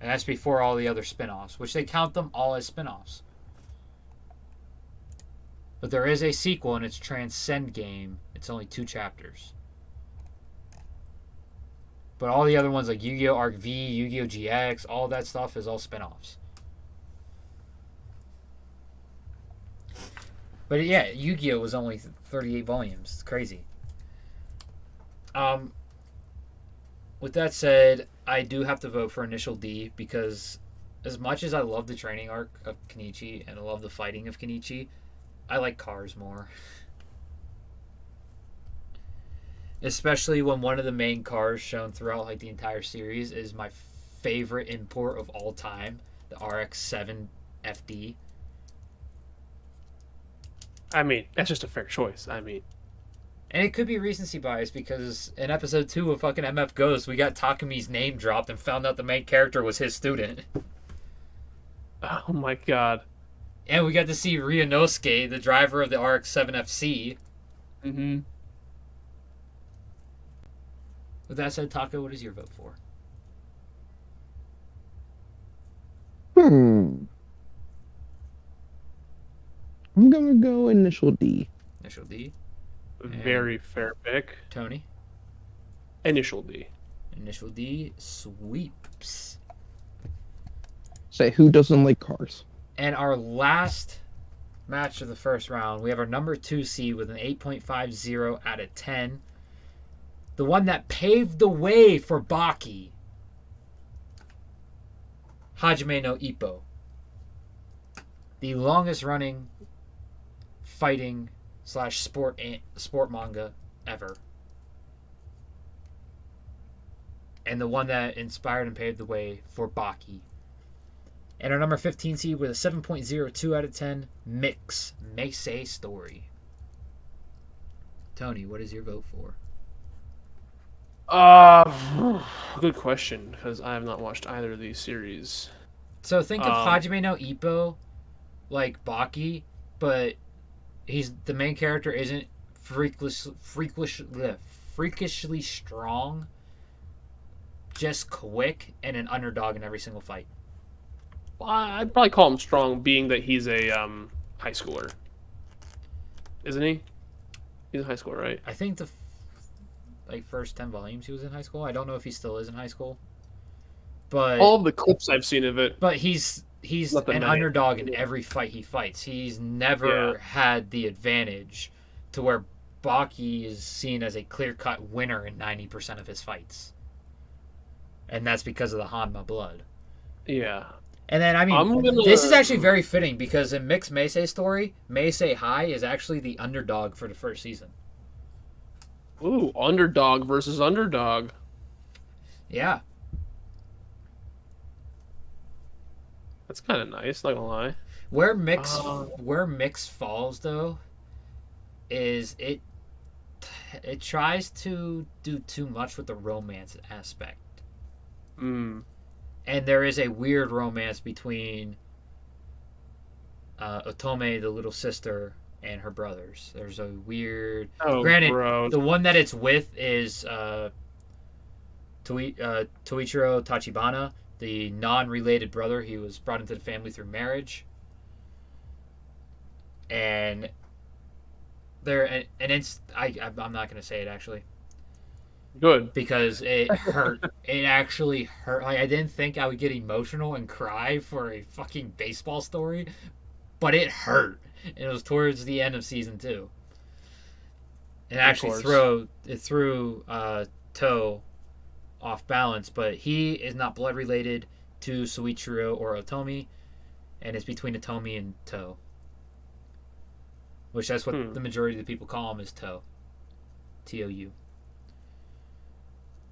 And that's before all the other spin-offs, which they count them all as spin-offs. But there is a sequel, and it's Transcend Game. It's only 2 chapters. But all the other ones, like Yu-Gi-Oh! Arc V, Yu-Gi-Oh! GX, all that stuff is all spin-offs. But yeah, Yu-Gi-Oh! Was only 38 volumes. It's crazy. With that said, I do have to vote for Initial D, because as much as I love the training arc of Kenichi and I love the fighting of Kenichi, I like cars more. Especially when one of the main cars shown throughout like the entire series is my favorite import of all time, the RX-7 FD. I mean, that's just a fair choice. I mean, and it could be recency bias, because in episode 2 of fucking MF Ghost, we got Takumi's name dropped and found out the main character was his student. oh my god. And we got to see Ryunosuke, the driver of the RX-7 FC. Mm-hmm. With that said, Taco, what is your vote for? I'm gonna go Initial D. Initial D. Very fair pick. Tony? Initial D. Initial D sweeps. Say, who doesn't like cars? And our last match of the first round, we have our number 2 seed with an 8.50 out of 10. The one that paved the way for Baki. Hajime no Ippo. The longest running fighting / sport manga ever. And the one that inspired and paved the way for Baki. And our number 15 seed with a 7.02 out of 10, Mix Meisei Story. Tony, what is your vote for? Good question, because I have not watched either of these series. So think of Hajime no Ippo like Baki, but the main character isn't freakishly strong, just quick, and an underdog in every single fight. Well, I'd probably call him strong, being that he's a high schooler. Isn't he? He's in high school, right? I think the first 10 volumes he was in high school. I don't know if he still is in high school. But all of the clips I've seen of it. But he's an underdog in every fight he fights. He's never had the advantage to where Baki is seen as a clear-cut winner in 90% of his fights. And that's because of the Hanma blood. Yeah. And then, I mean, this is actually very fitting because in Mixed Meisei's story, Meisei High is actually the underdog for the first season. Ooh, underdog versus underdog. Yeah. That's kind of nice, not gonna lie. Where Mix falls, though, is it tries to do too much with the romance aspect. Mm. And there is a weird romance between Otome, the little sister, and her brothers. There's a weird... Granted, gross. The one that it's with is Toichiro Tachibana, the non-related brother. He was brought into the family through marriage. And I'm not going to say it, actually. Good. Because it hurt. It actually hurt. Like, I didn't think I would get emotional and cry for a fucking baseball story, but it hurt. And it was towards the end of season 2. It actually threw Toe off balance, but he is not blood related to Soichiro or Otomi, and it's between Otomi and Toe. Which that's what the majority of the people call him, is Toe. T-O-U.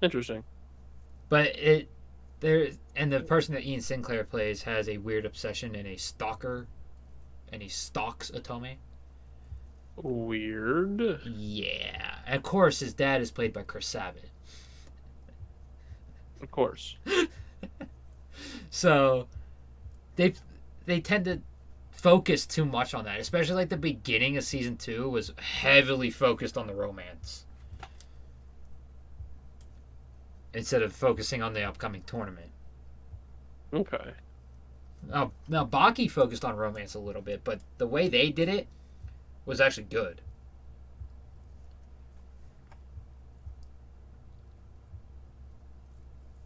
Interesting. But the person that Ian Sinclair plays has a weird obsession and a stalker, and he stalks Otome. Weird. Yeah. And of course, his dad is played by Chris Sabat. Of course. So, they tend to focus too much on that. Especially like the beginning of season 2 was heavily focused on the romance. Instead of focusing on the upcoming tournament. Okay. Now Baki focused on romance a little bit, but the way they did it was actually good.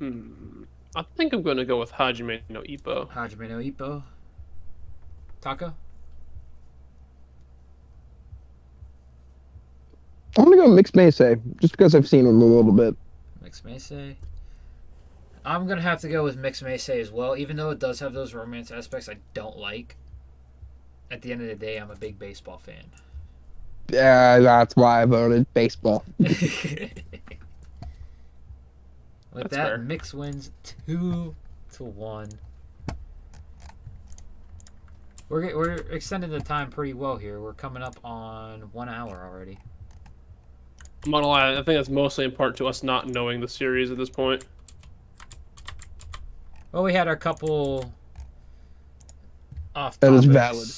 I think I'm going to go with Hajime no Ippo. Hajime no Ippo. Taka? I'm gonna go Mixed Meisei, just because I've seen him a little bit. Mixed Meisei. I'm gonna have to go with Mixed Meisei as well, even though it does have those romance aspects I don't like. At the end of the day, I'm a big baseball fan. Yeah, that's why I voted baseball. With That's that, fair. Mix wins 2-1. We're extending the time pretty well here. We're coming up on 1 hour already. I'm not gonna lie, I think that's mostly in part to us not knowing the series at this point. Well, we had our couple off That is topics. valid.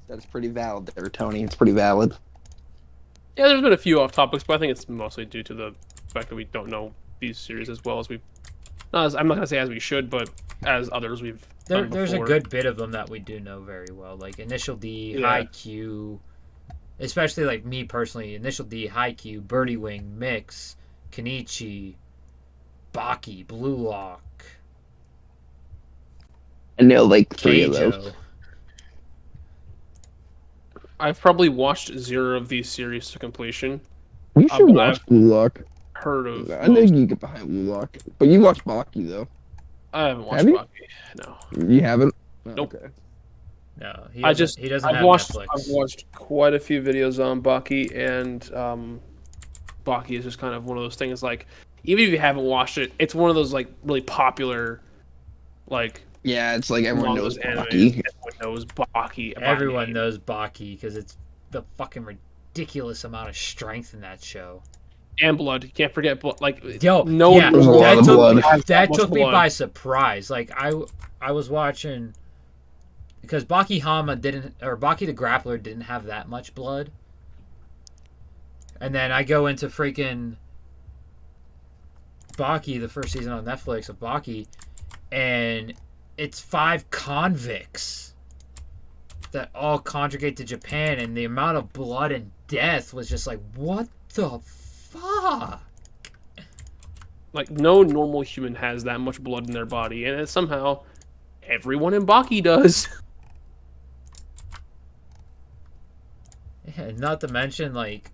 That's pretty valid there, Tony. It's pretty valid. Yeah, there's been a few off topics, but I think it's mostly due to the fact that we don't know these series as well as we. I'm not gonna say as we should, but as others we've. There's a good bit of them that we do know very well, like Initial D, High Q, especially like me personally. Initial D, High Q, Birdie Wing, Mix, Kenichi, Baki, Blue Lock. I know like 3 of those. Keijo. I've probably watched 0 of these series to completion. You should watch Blue Lock. Heard of. I know you can get behind Blue Lock, but you watched Baki though. I haven't watched Have you? Baki. No. You haven't? Nope. Okay. No, he doesn't I've have watched. Netflix. I've watched quite a few videos on Baki, and Baki is just kind of one of those things. Like, even if you haven't watched it, it's one of those like really popular, like. Yeah, it's like everyone knows anime. Baki. Everyone knows Baki. Everyone knows Baki because it's the fucking ridiculous amount of strength in that show. And blood. You can't forget blood. Like, Yo, no yeah, There's a lot of blood. that much took me blood. by surprise. Like I was watching because Baki Hama didn't, or Baki the Grappler didn't have that much blood, and then I go into freaking Baki, the first season on Netflix of Baki, and it's 5 convicts that all conjugate to Japan, and the amount of blood and death was just like, what the fuck? Like, no normal human has that much blood in their body, and somehow everyone in Baki does. Yeah, not to mention, like,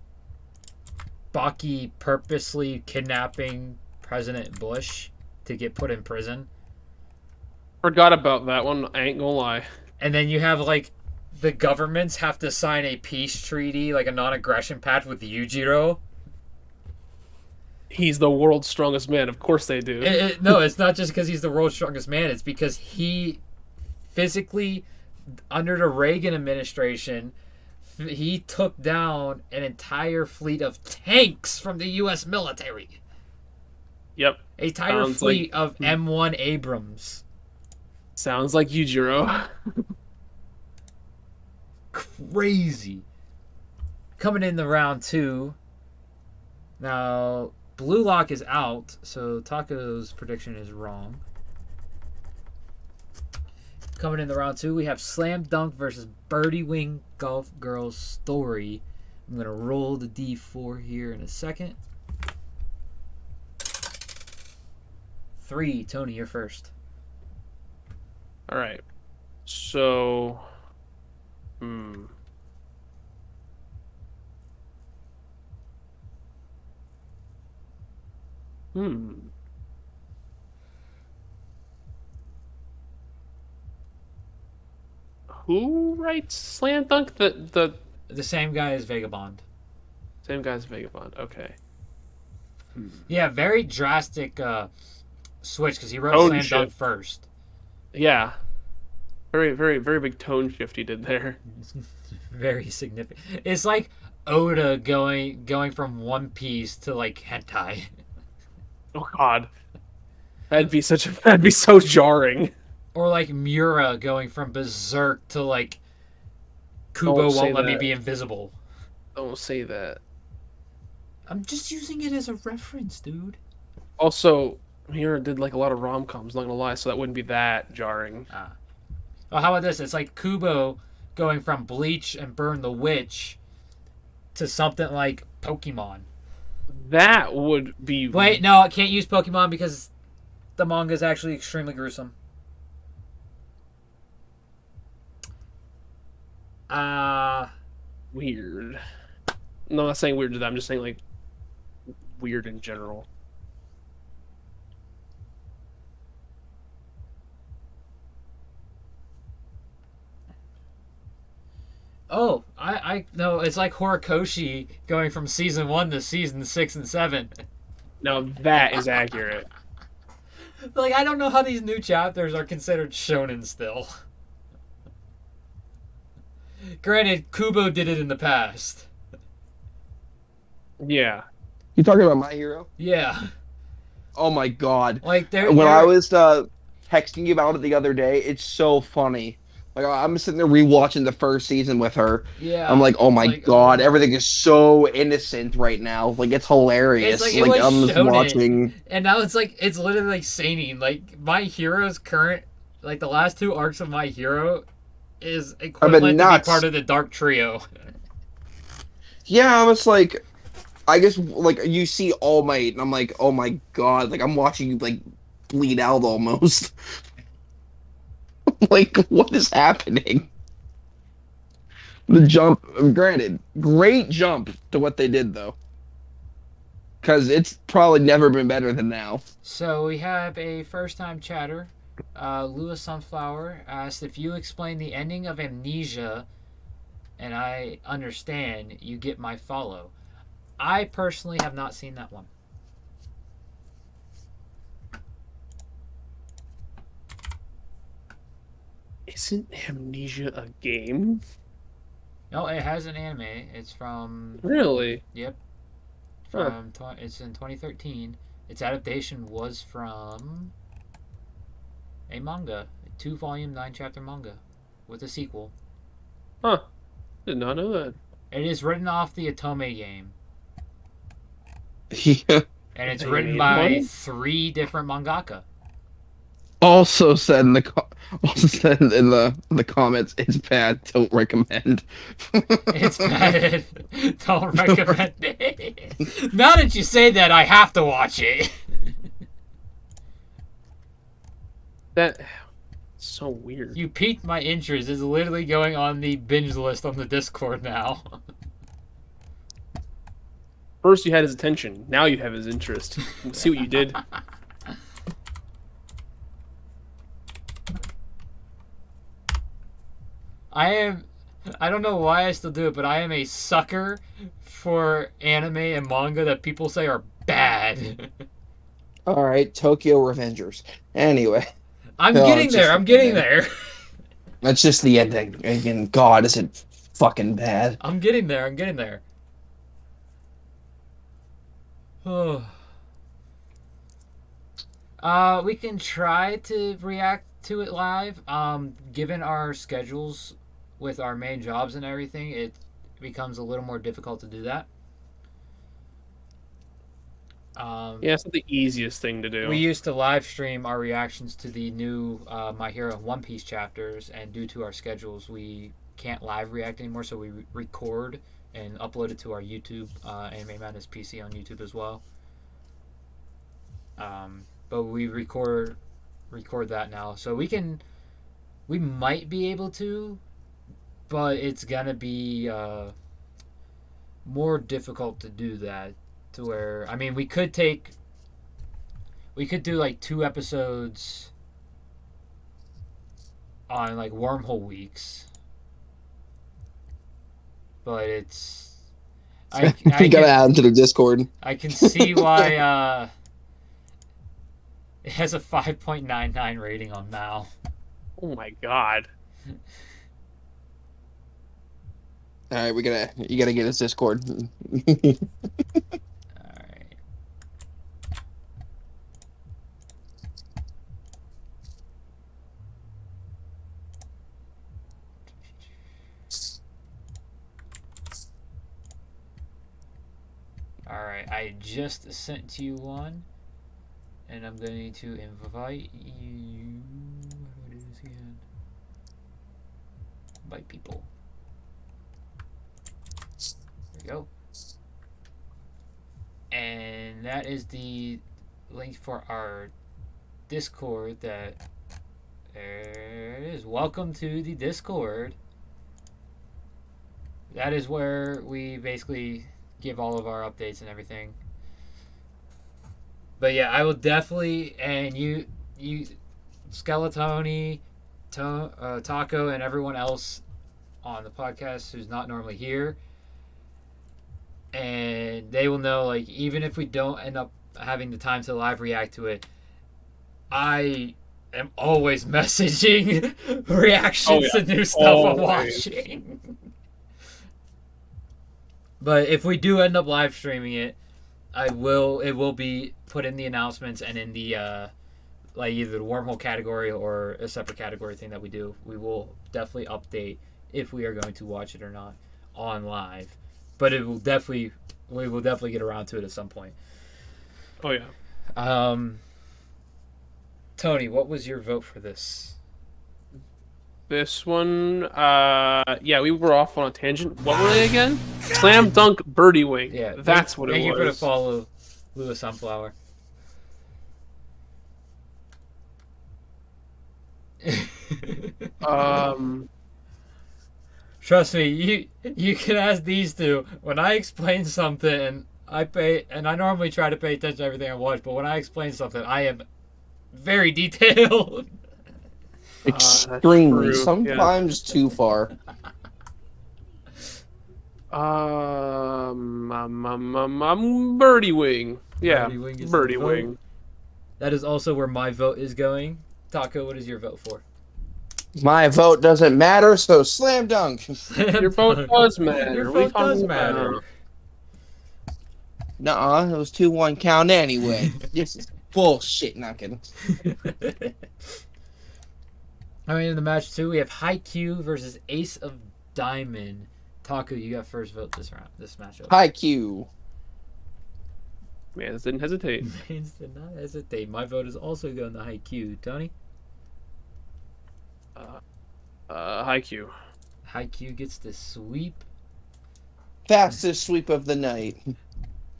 Baki purposely kidnapping President Bush to get put in prison. Forgot about that one, I ain't gonna lie. And then you have, like, the governments have to sign a peace treaty, like a non-aggression pact with Yujiro. He's the world's strongest man, of course they do. No, it's not just because he's the world's strongest man. It's because he physically, under the Reagan administration, he took down an entire fleet of tanks from the U.S. military. Yep. A entire Sounds fleet like- of M1 Abrams. Sounds like Yujiro. Crazy. Coming in the round 2. Now, Blue Lock is out, so Taco's prediction is wrong. Coming in the round 2, we have Slam Dunk versus Birdie Wing Golf Girls Story. I'm going to roll the D4 here in a second. 3, Tony, you're first. Alright. So... Who writes Slam Dunk? The The same guy as Vagabond. same guy's Vagabond. Okay. Yeah, very drastic switch because he wrote Tone Slam shift. Dunk first. Yeah. Very, very, very big tone shift he did there. Very significant. It's like Oda going from One Piece to like hentai. Oh God. That'd be so jarring. Or like Mura going from Berserk to like Kubo Don't say won't let me that. be invisible. Don't say that. I'm just using it as a reference, dude. Also, Mira did like a lot of rom-coms, not gonna lie, so that wouldn't be that jarring. Well, how about this? It's like Kubo going from Bleach and Burn the Witch to something like Pokemon. That would be Wait, no, I can't use Pokemon because the manga is actually extremely gruesome. weird. No, I'm not saying weird to that. I'm just saying like weird in general. Oh, I no, it's like Horikoshi going from season 1 to season 6 and 7. Now that is accurate. Like, I don't know how these new chapters are considered shonen still. Granted, Kubo did it in the past. Yeah. You talking about My Hero? Yeah. Oh my god. Like, When I was texting you about it the other day, it's so funny. Like I'm sitting there rewatching the first season with her. Yeah. I'm like, oh my Like, god, oh. everything is so innocent right now. Like it's hilarious. It's like, it was I'm just shonen. watching. And now it's like, it's literally like seinen. Like, My Hero's current, like the last 2 arcs of My Hero is equivalent to be nuts. part of the Dark Trio. Yeah, I was like, I guess like you see All Might, and I'm like, oh my god, like I'm watching you like bleed out almost. Like, what is happening? The jump, granted, great jump to what they did though, because it's probably never been better than now. So we have a first-time chatter. Lewis Sunflower asked if you explain the ending of Amnesia, and I understand, you get my follow. I personally have not seen that one. Isn't Amnesia a game? No, it has an anime. It's from. Really? Yep. Huh. It's in 2013. Its adaptation was from a manga, a 2-volume, 9-chapter manga, with a sequel. Huh. Did not know that. It is written off the Otome game, He and it's They written made by one? 3 different mangaka. also said in the also said in the comments, it's bad. Don't recommend. It's bad. Don't recommend it. Now that you say that, I have to watch it. That so weird. You piqued my interest. It's literally going on the binge list on the Discord now. First you had his attention. Now you have his interest. See what you did. I don't know why I still do it, but I am a sucker for anime and manga that people say are bad. All right, Tokyo Revengers. Anyway, I'm no, getting it's there. just I'm the getting ending. there. That's just the ending. Again, God, is it fucking bad? I'm getting there. I'm getting there. Oh. We can try to react to it live. Given our schedules with our main jobs and everything, it becomes a little more difficult to do that. Yeah, it's not the easiest thing to do. We used to live stream our reactions to the new My Hero One Piece chapters, and due to our schedules, we can't live react anymore. So we record and upload it to our YouTube, Anime Madness PC on YouTube as well. But we record that now, so we might be able to, but it's gonna be more difficult to do that. To where, I mean, we could do like 2 episodes on like wormhole weeks, but it's You gotta add them to the Discord. I can see why it has a 5.99 rating on Mal. Oh my god. All right, you gotta get his Discord. Alright. Alright, I just sent you one. And I'm going to invite you. How do I do this again? Invite people. There we go. And that is the link for our Discord. There it is. Welcome to the Discord. That is where we basically give all of our updates and everything. But yeah, I will definitely, and you, Skeletony, Taco, and everyone else on the podcast who's not normally here, and they will know, like, even if we don't end up having the time to live react to it, I am always messaging reactions to new stuff I'm watching. But if we do end up live streaming it, it will be put in the announcements and in the like either the wormhole category or a separate category thing that we do. We will definitely update if we are going to watch it or not on live. But we will definitely get around to it at some point. Oh yeah. Tony, what was your vote for this? This one, yeah, we were off on a tangent. What were they again? Slam Dunk Birdie Wing. Yeah, That's what it was. Thank you for the follow, Lewis Sunflower. Trust me, you can ask these two. When I explain something, I normally try to pay attention to everything I watch, but when I explain something, I am very detailed. Extremely, sometimes too far. Birdie Wing. Yeah, Birdie Wing. That is also where my vote is going. Taco, what is your vote for? My vote doesn't matter, so slam dunk. Your vote does matter. Your What are you vote does talking matter. about? Nuh-uh, it was 2-1 count anyway. This is bullshit. Not kidding. I mean, in the match two, we have Haikyuu versus Ace of Diamond. Taku, you got first vote this round, this matchup. Haikyuu. Man, didn't hesitate. Mans did not hesitate. My vote is also going to Haikyuu. Tony? Haikyuu. Haikyuu gets the sweep. Fastest sweep of the night.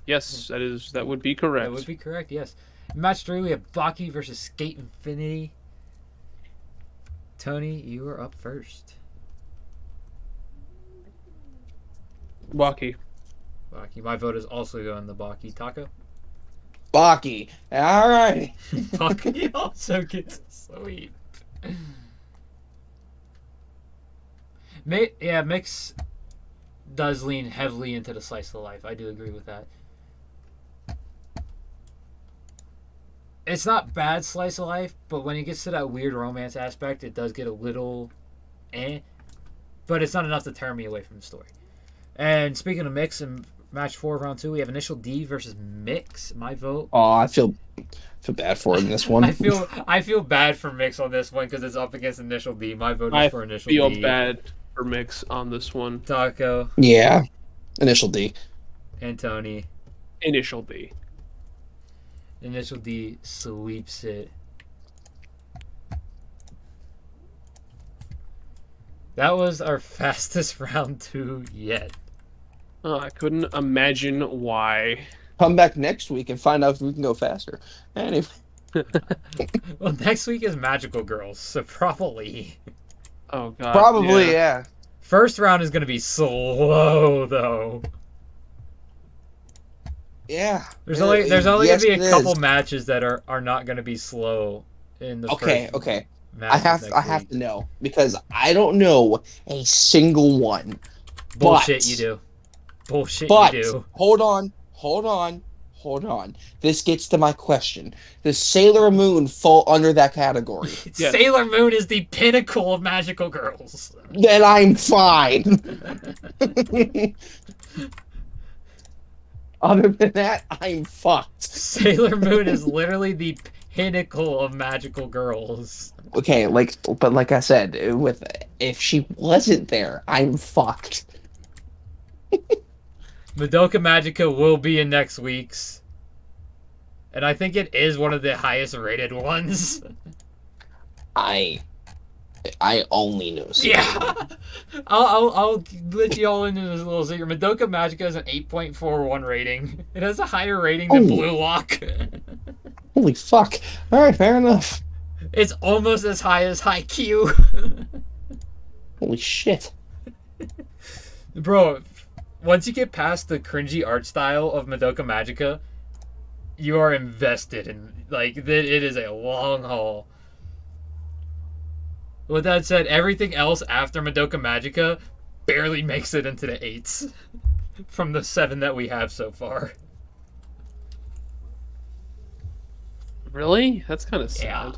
Yes, that would be correct. That would be correct, yes. In match three, we have Baki versus Skate Infinity. Tony, you are up first. Baki. Baki. My vote is also going to Baki. Taco? Baki. All right. Baki also gets a sweep. Mix does lean heavily into the slice of life. I do agree with that. It's not bad slice of life, but when it gets to that weird romance aspect, it does get a little but it's not enough to turn me away from the story. And speaking of Mix, in match 4 of round 2, we have Initial D versus Mix. My vote. Oh, I feel bad for him in this one. I feel bad for Mix on this one because it's up against Initial D. My vote is for Initial D. I feel bad for Mix on this one. Taco. Yeah. Initial D. And Tony. Initial D. Initial D sweeps it. That was our fastest round 2 yet. I couldn't imagine why. Come back next week and find out if we can go faster. Anyway. Well, next week is Magical Girls, so probably. Oh god. Probably, yeah. First round is going to be slow, though. Yeah. There's only going to be a couple is. matches that are not going to be slow in the first Okay. I have to know because I don't know a single one. Bullshit, you do. Bullshit, But you do. hold on. This gets to my question. Does Sailor Moon fall under that category? Yes. Sailor Moon is the pinnacle of magical girls. Then I'm fine. Other than that, I'm fucked. Sailor Moon is literally the pinnacle of magical girls. Okay, but like I said, if she wasn't there, I'm fucked. Madoka Magica will be in next week's. And I think it is one of the highest rated ones. I only know. Yeah. I'll let you all into this little secret. Madoka Magica is an 8.41 rating. It has a higher rating than Blue Lock. Holy fuck. Alright, fair enough. It's almost as high as Haikyuu. Holy shit. Bro, once you get past the cringy art style of Madoka Magica, you are invested in, it is a long haul. With that said, everything else after Madoka Magica barely makes it into the 8s from the 7 that we have so far. Really? That's kind of sad. Yeah.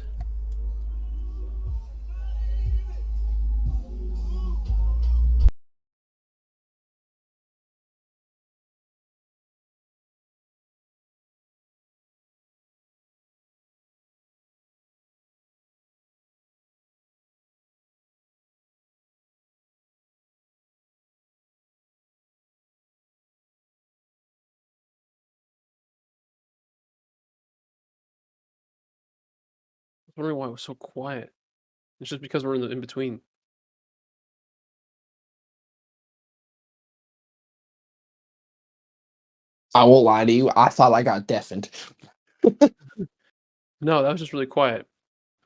I was wondering why it was so quiet. It's just because we're in between. I won't lie to you, I thought I got deafened. No, that was just really quiet.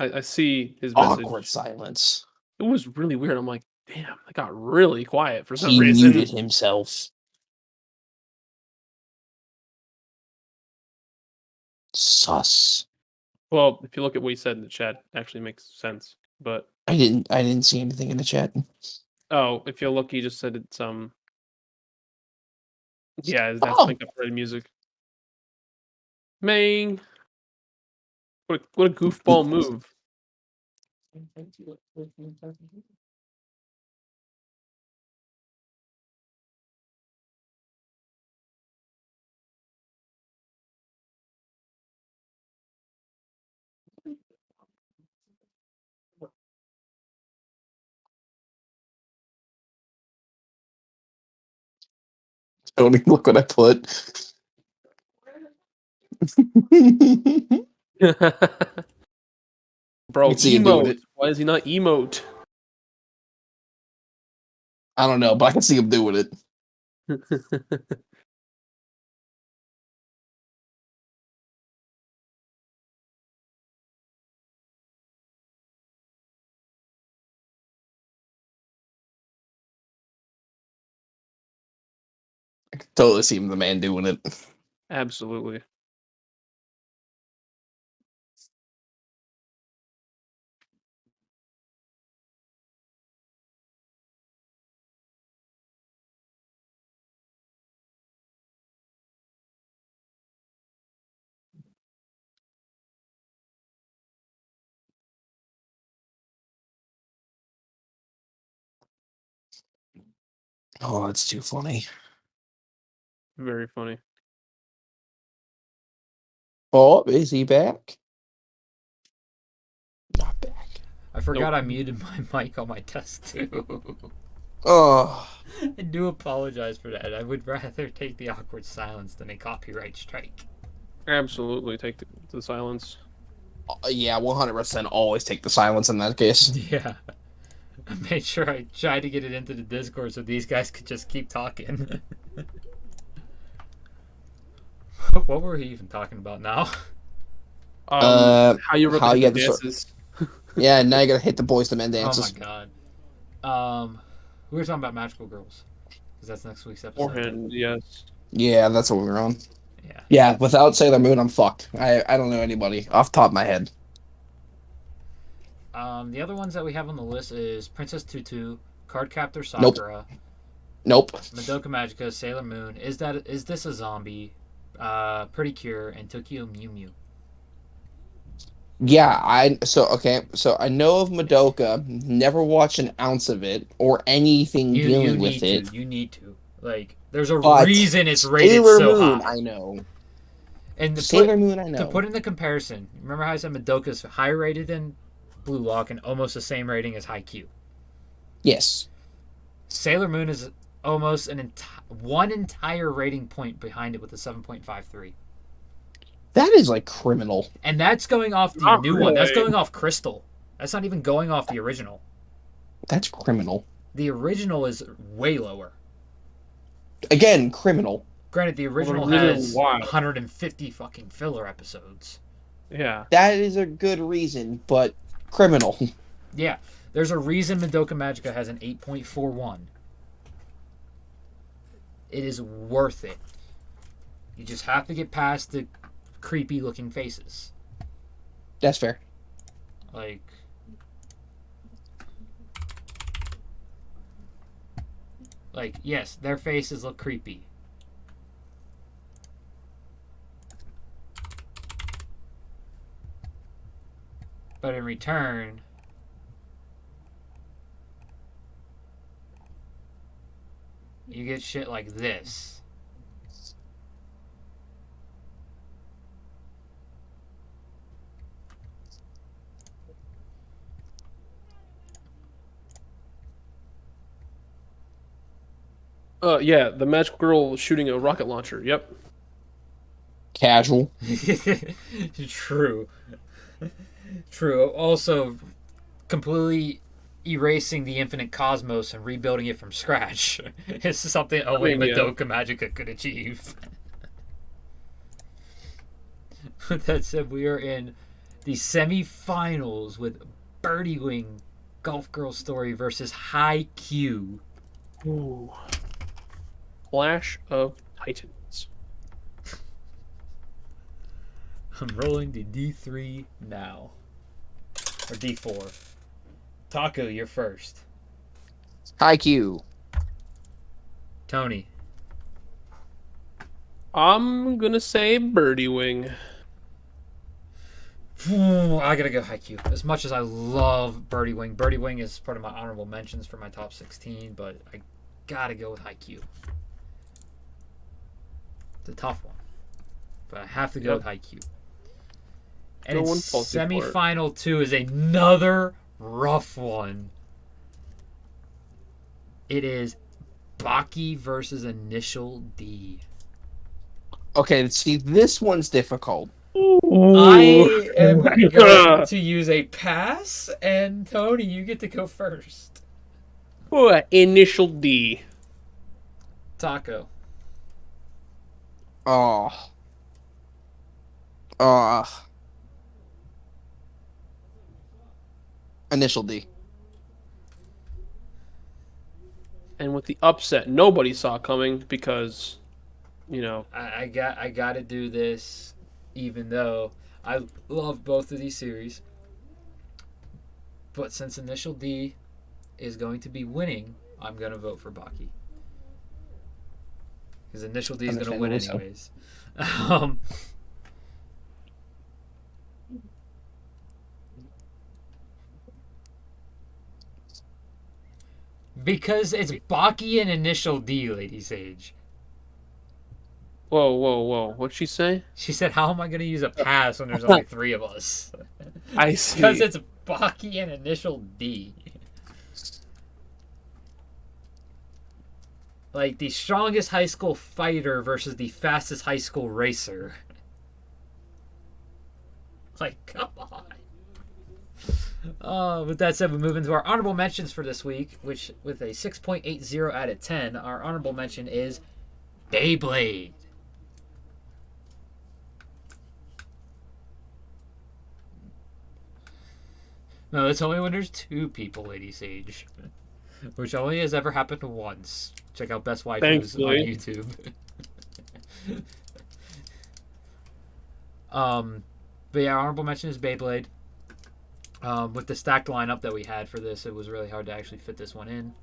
I see his message. Awkward silence. It was really weird. I'm like, damn, it got really quiet for some He reason. muted himself. Sus. Well, if you look at what he said in the chat, it actually makes sense. But I didn't see anything in the chat. oh, if you look, he just said it's yeah, that's like upgraded music. Man, what a goofball move. Tony, look what I put. Bro, Let's see him doing emote. it. Why is he not emote? I don't know, but I can see him doing it. I can totally see him, the man, doing it. Absolutely. Oh, that's too funny. Very funny. Oh, is he back? Not back. I forgot I muted my mic on my test too. Oh, I do apologize for that. I would rather take the awkward silence than a copyright strike. Absolutely. Take the silence. yeah, 100% always take the silence in that case. Yeah. I made sure I tried to get it into the Discord so these guys could just keep talking. What were we even talking about now? How you how you the had to dances. Yeah, now you gotta hit the boys to men Oh dances. my god. We were talking about Magical Girls. Because that's next week's episode. Beforehand, yes. Yeah, that's what we were on. Yeah. Yeah, without Sailor Moon, I'm fucked. I don't know anybody off the top of my head. The other ones that we have on the list is Princess Tutu, Cardcaptor Nope. Sakura, Nope. Madoka Magica, Sailor Moon, Is This a Zombie, Pretty Cure, and Tokyo Mew Mew. Yeah, so I know of Madoka, never watched an ounce of it or anything dealing with it. You need to. Like, there's a But reason it's rated Sailor so Moon, high. I know. And Sailor Moon, I to know. put in the comparison, remember how I said Madoka's higher rated than Blue Lock and almost the same rating as Haikyuu? Yes. Sailor Moon is almost one entire rating point behind it with a 7.53. That is like criminal. And that's going off the Not new one. That's really. going off Crystal. That's not even going off the original. That's criminal. The original is way lower. Again, criminal. Granted, the original reason has why. 150 fucking filler episodes. Yeah. That is a good reason, but criminal. Yeah, there's a reason Madoka Magica has an 8.41. It is worth it. You just have to get past the creepy looking faces. That's fair. Like, yes, their faces look creepy. But in return, you get shit like this. Yeah, the magical girl shooting a rocket launcher. Yep. Casual. True. True. Also, completely erasing the infinite cosmos and rebuilding it from scratch is something only Madoka Magica could achieve. With that said, we are in the semi-finals with Birdie Wing Golf Girl Story versus Haikyuu. Ooh. Clash of Titans. I'm rolling the D3 now. Or D4. Taco, you're first. Haikyuu. Tony. I'm gonna say Birdie Wing. I gotta go Haikyuu. As much as I love Birdie Wing is part of my honorable mentions for my top 16, but I gotta go with Haikyuu. It's a tough one, but I have to go with Haikyuu. And No in one faults you for it. semifinal 2 is another rough one. It is Baki versus Initial D. Okay, see, this one's difficult. I am going to use a pass, and Tony, you get to go first. Initial D. Taco. Oh. Initial D. And with the upset nobody saw coming because, I got to do this, even though I love both of these series. But since Initial D is going to be winning, I'm going to vote for Baki. Because Initial D is going to win anyways. Because it's Baki and Initial D, Lady Sage. Whoa. What'd she say? She said, how am I going to use a pass when there's only 3 of us? I see. Because it's Baki and Initial D. Like the strongest high school fighter versus the fastest high school racer. Like, come on. With that said, we move into our honorable mentions for this week, which with a 6.80 out of 10, our honorable mention is Beyblade. No, that's only when there's 2 people, Lady Sage. Which only has ever happened once. Check out Best Waifus on YouTube. But yeah, honorable mention is Beyblade. With the stacked lineup that we had for this, it was really hard to actually fit this one in.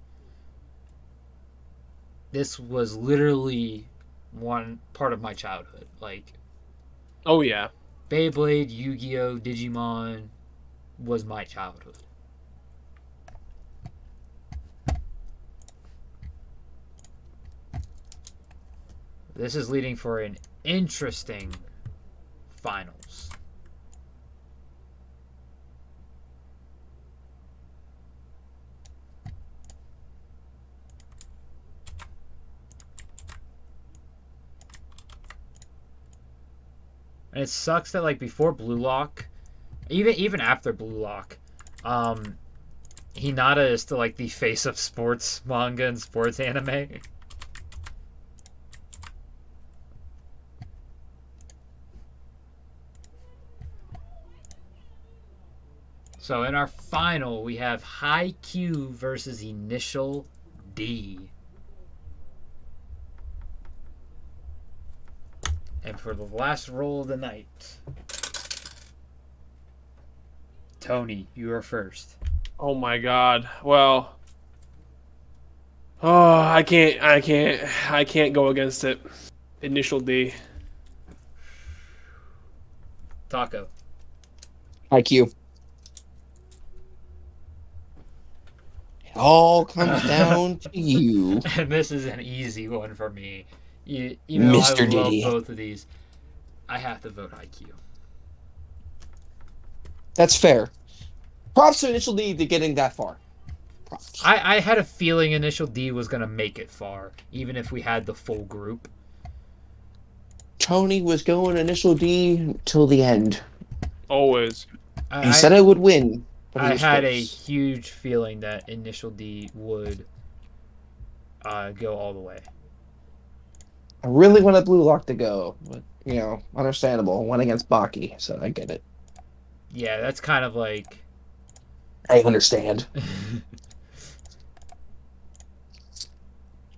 This was literally one part of my childhood. Like, oh yeah, Beyblade, Yu-Gi-Oh, Digimon was my childhood. This is leading for an interesting finals. And it sucks that like before Blue Lock, even after Blue Lock, Hinata is still like the face of sports manga and sports anime. So in our final, we have Haikyuu versus Initial D. And for the last roll of the night, Tony, you are first. Oh my god. Well, I can't go against it. Initial D. Taco. IQ. It all comes down to you. And this is an easy one for me. Even though Mr. I love Diddy. both of these, I have to vote IQ. That's fair. Props to Initial D to getting that far. Props. I had a feeling Initial D was going to make it far, even if we had the full group. Tony was going Initial D till the end. Always. He said I would win. But I had a huge feeling that Initial D would go all the way. I really wanted Blue Lock to go, but, understandable. Went against Baki, so I get it. Yeah, that's kind of like... I understand.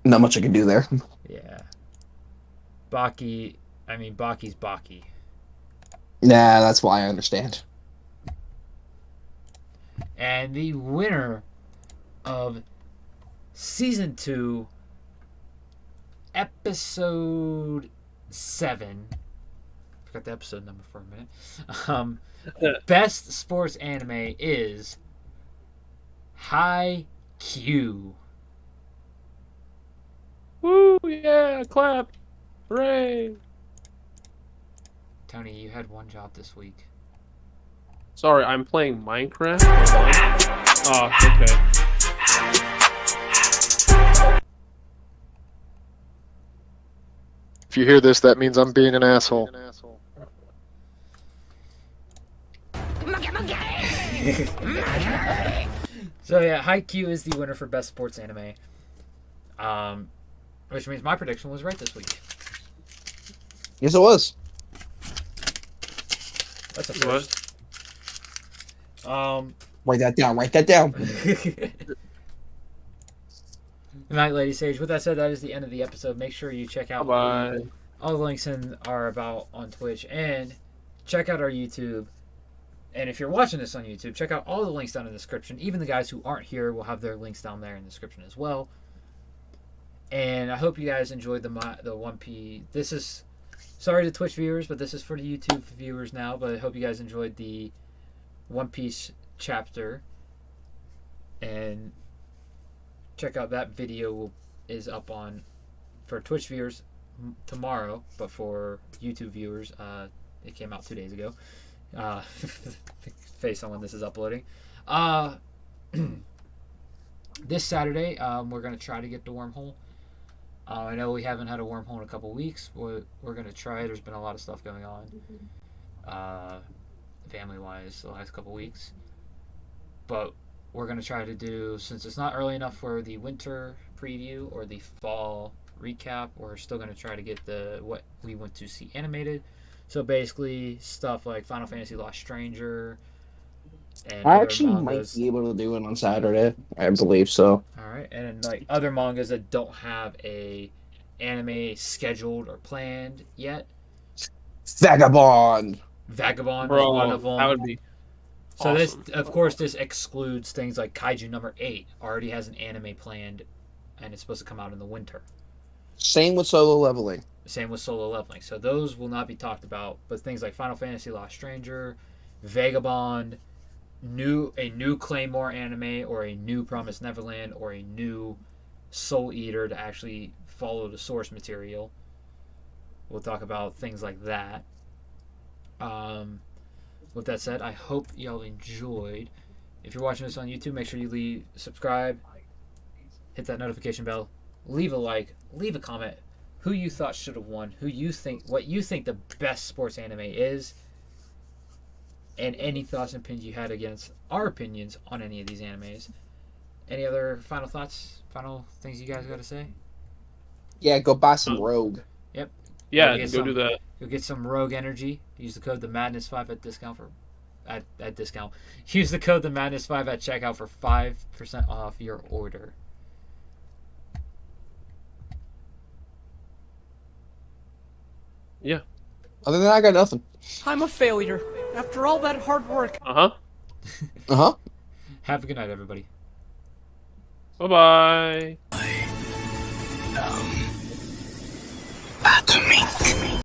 Not much I can do there. Yeah. Baki's Baki. Nah, that's why I understand. And the winner of Season 2, Episode 7, forgot the episode number for a minute. Best sports anime is Q. Woo! Yeah, clap! Hooray! Tony, you had one job this week. Sorry, I'm playing Minecraft. Oh, okay. If you hear this, that means I'm being an asshole. So yeah, Q is the winner for best sports anime. Which means my prediction was right this week. Yes, it was. That's a first. Write that down. Write that down. Good night, Lady Sage. With that said, that is the end of the episode. Make sure you check out Bye. all the links are about on Twitch, and check out our YouTube. And if you're watching this on YouTube, check out all the links down in the description. Even the guys who aren't here will have their links down there in the description as well. And I hope you guys enjoyed the One Piece. This is, sorry to Twitch viewers, but this is for the YouTube viewers now. But I hope you guys enjoyed the One Piece chapter. And check out that video is up on for Twitch viewers tomorrow, but for YouTube viewers, it came out 2 days ago. Face on when this is uploading. This Saturday, we're gonna try to get the wormhole. I know we haven't had a wormhole in a couple weeks. We're gonna try. There's been a lot of stuff going on, family-wise, the last couple weeks. But we're gonna try to do, since it's not early enough for the winter preview or the fall recap, we're still gonna try to get the what we went to see animated. So basically, stuff like Final Fantasy Lost Stranger. And I actually mangas. might be able to do it on Saturday. I believe so. All right, and like other mangas that don't have a anime scheduled or planned yet. Vagabond. Vagabond Bro, is one of them. that would be So awesome. this, of course, this excludes things like Kaiju number 8 already has an anime planned, and it's supposed to come out in the winter. Same with Solo Leveling. Same with Solo Leveling. So those will not be talked about, but things like Final Fantasy Lost Stranger, Vagabond, a new Claymore anime, or a new Promised Neverland, or a new Soul Eater to actually follow the source material. We'll talk about things like that. With that said, I hope y'all enjoyed. If you're watching this on YouTube, make sure you subscribe, hit that notification bell, leave a like, leave a comment. Who you thought should have won? What you think the best sports anime is, and any thoughts and opinions you had against our opinions on any of these animes. Any other final thoughts? Final things you guys got to say? Yeah, go buy some Rogue. Yep. Yeah, Go go do that. You'll get some Rogue Energy. Use the code TheMadness5 at discount at discount. Use the code TheMadness5 at checkout for 5% off your order. Yeah. Other than that, I got nothing. I'm a failure. After all that hard work. Uh-huh. Have a good night, everybody. Bye-bye. Atomic.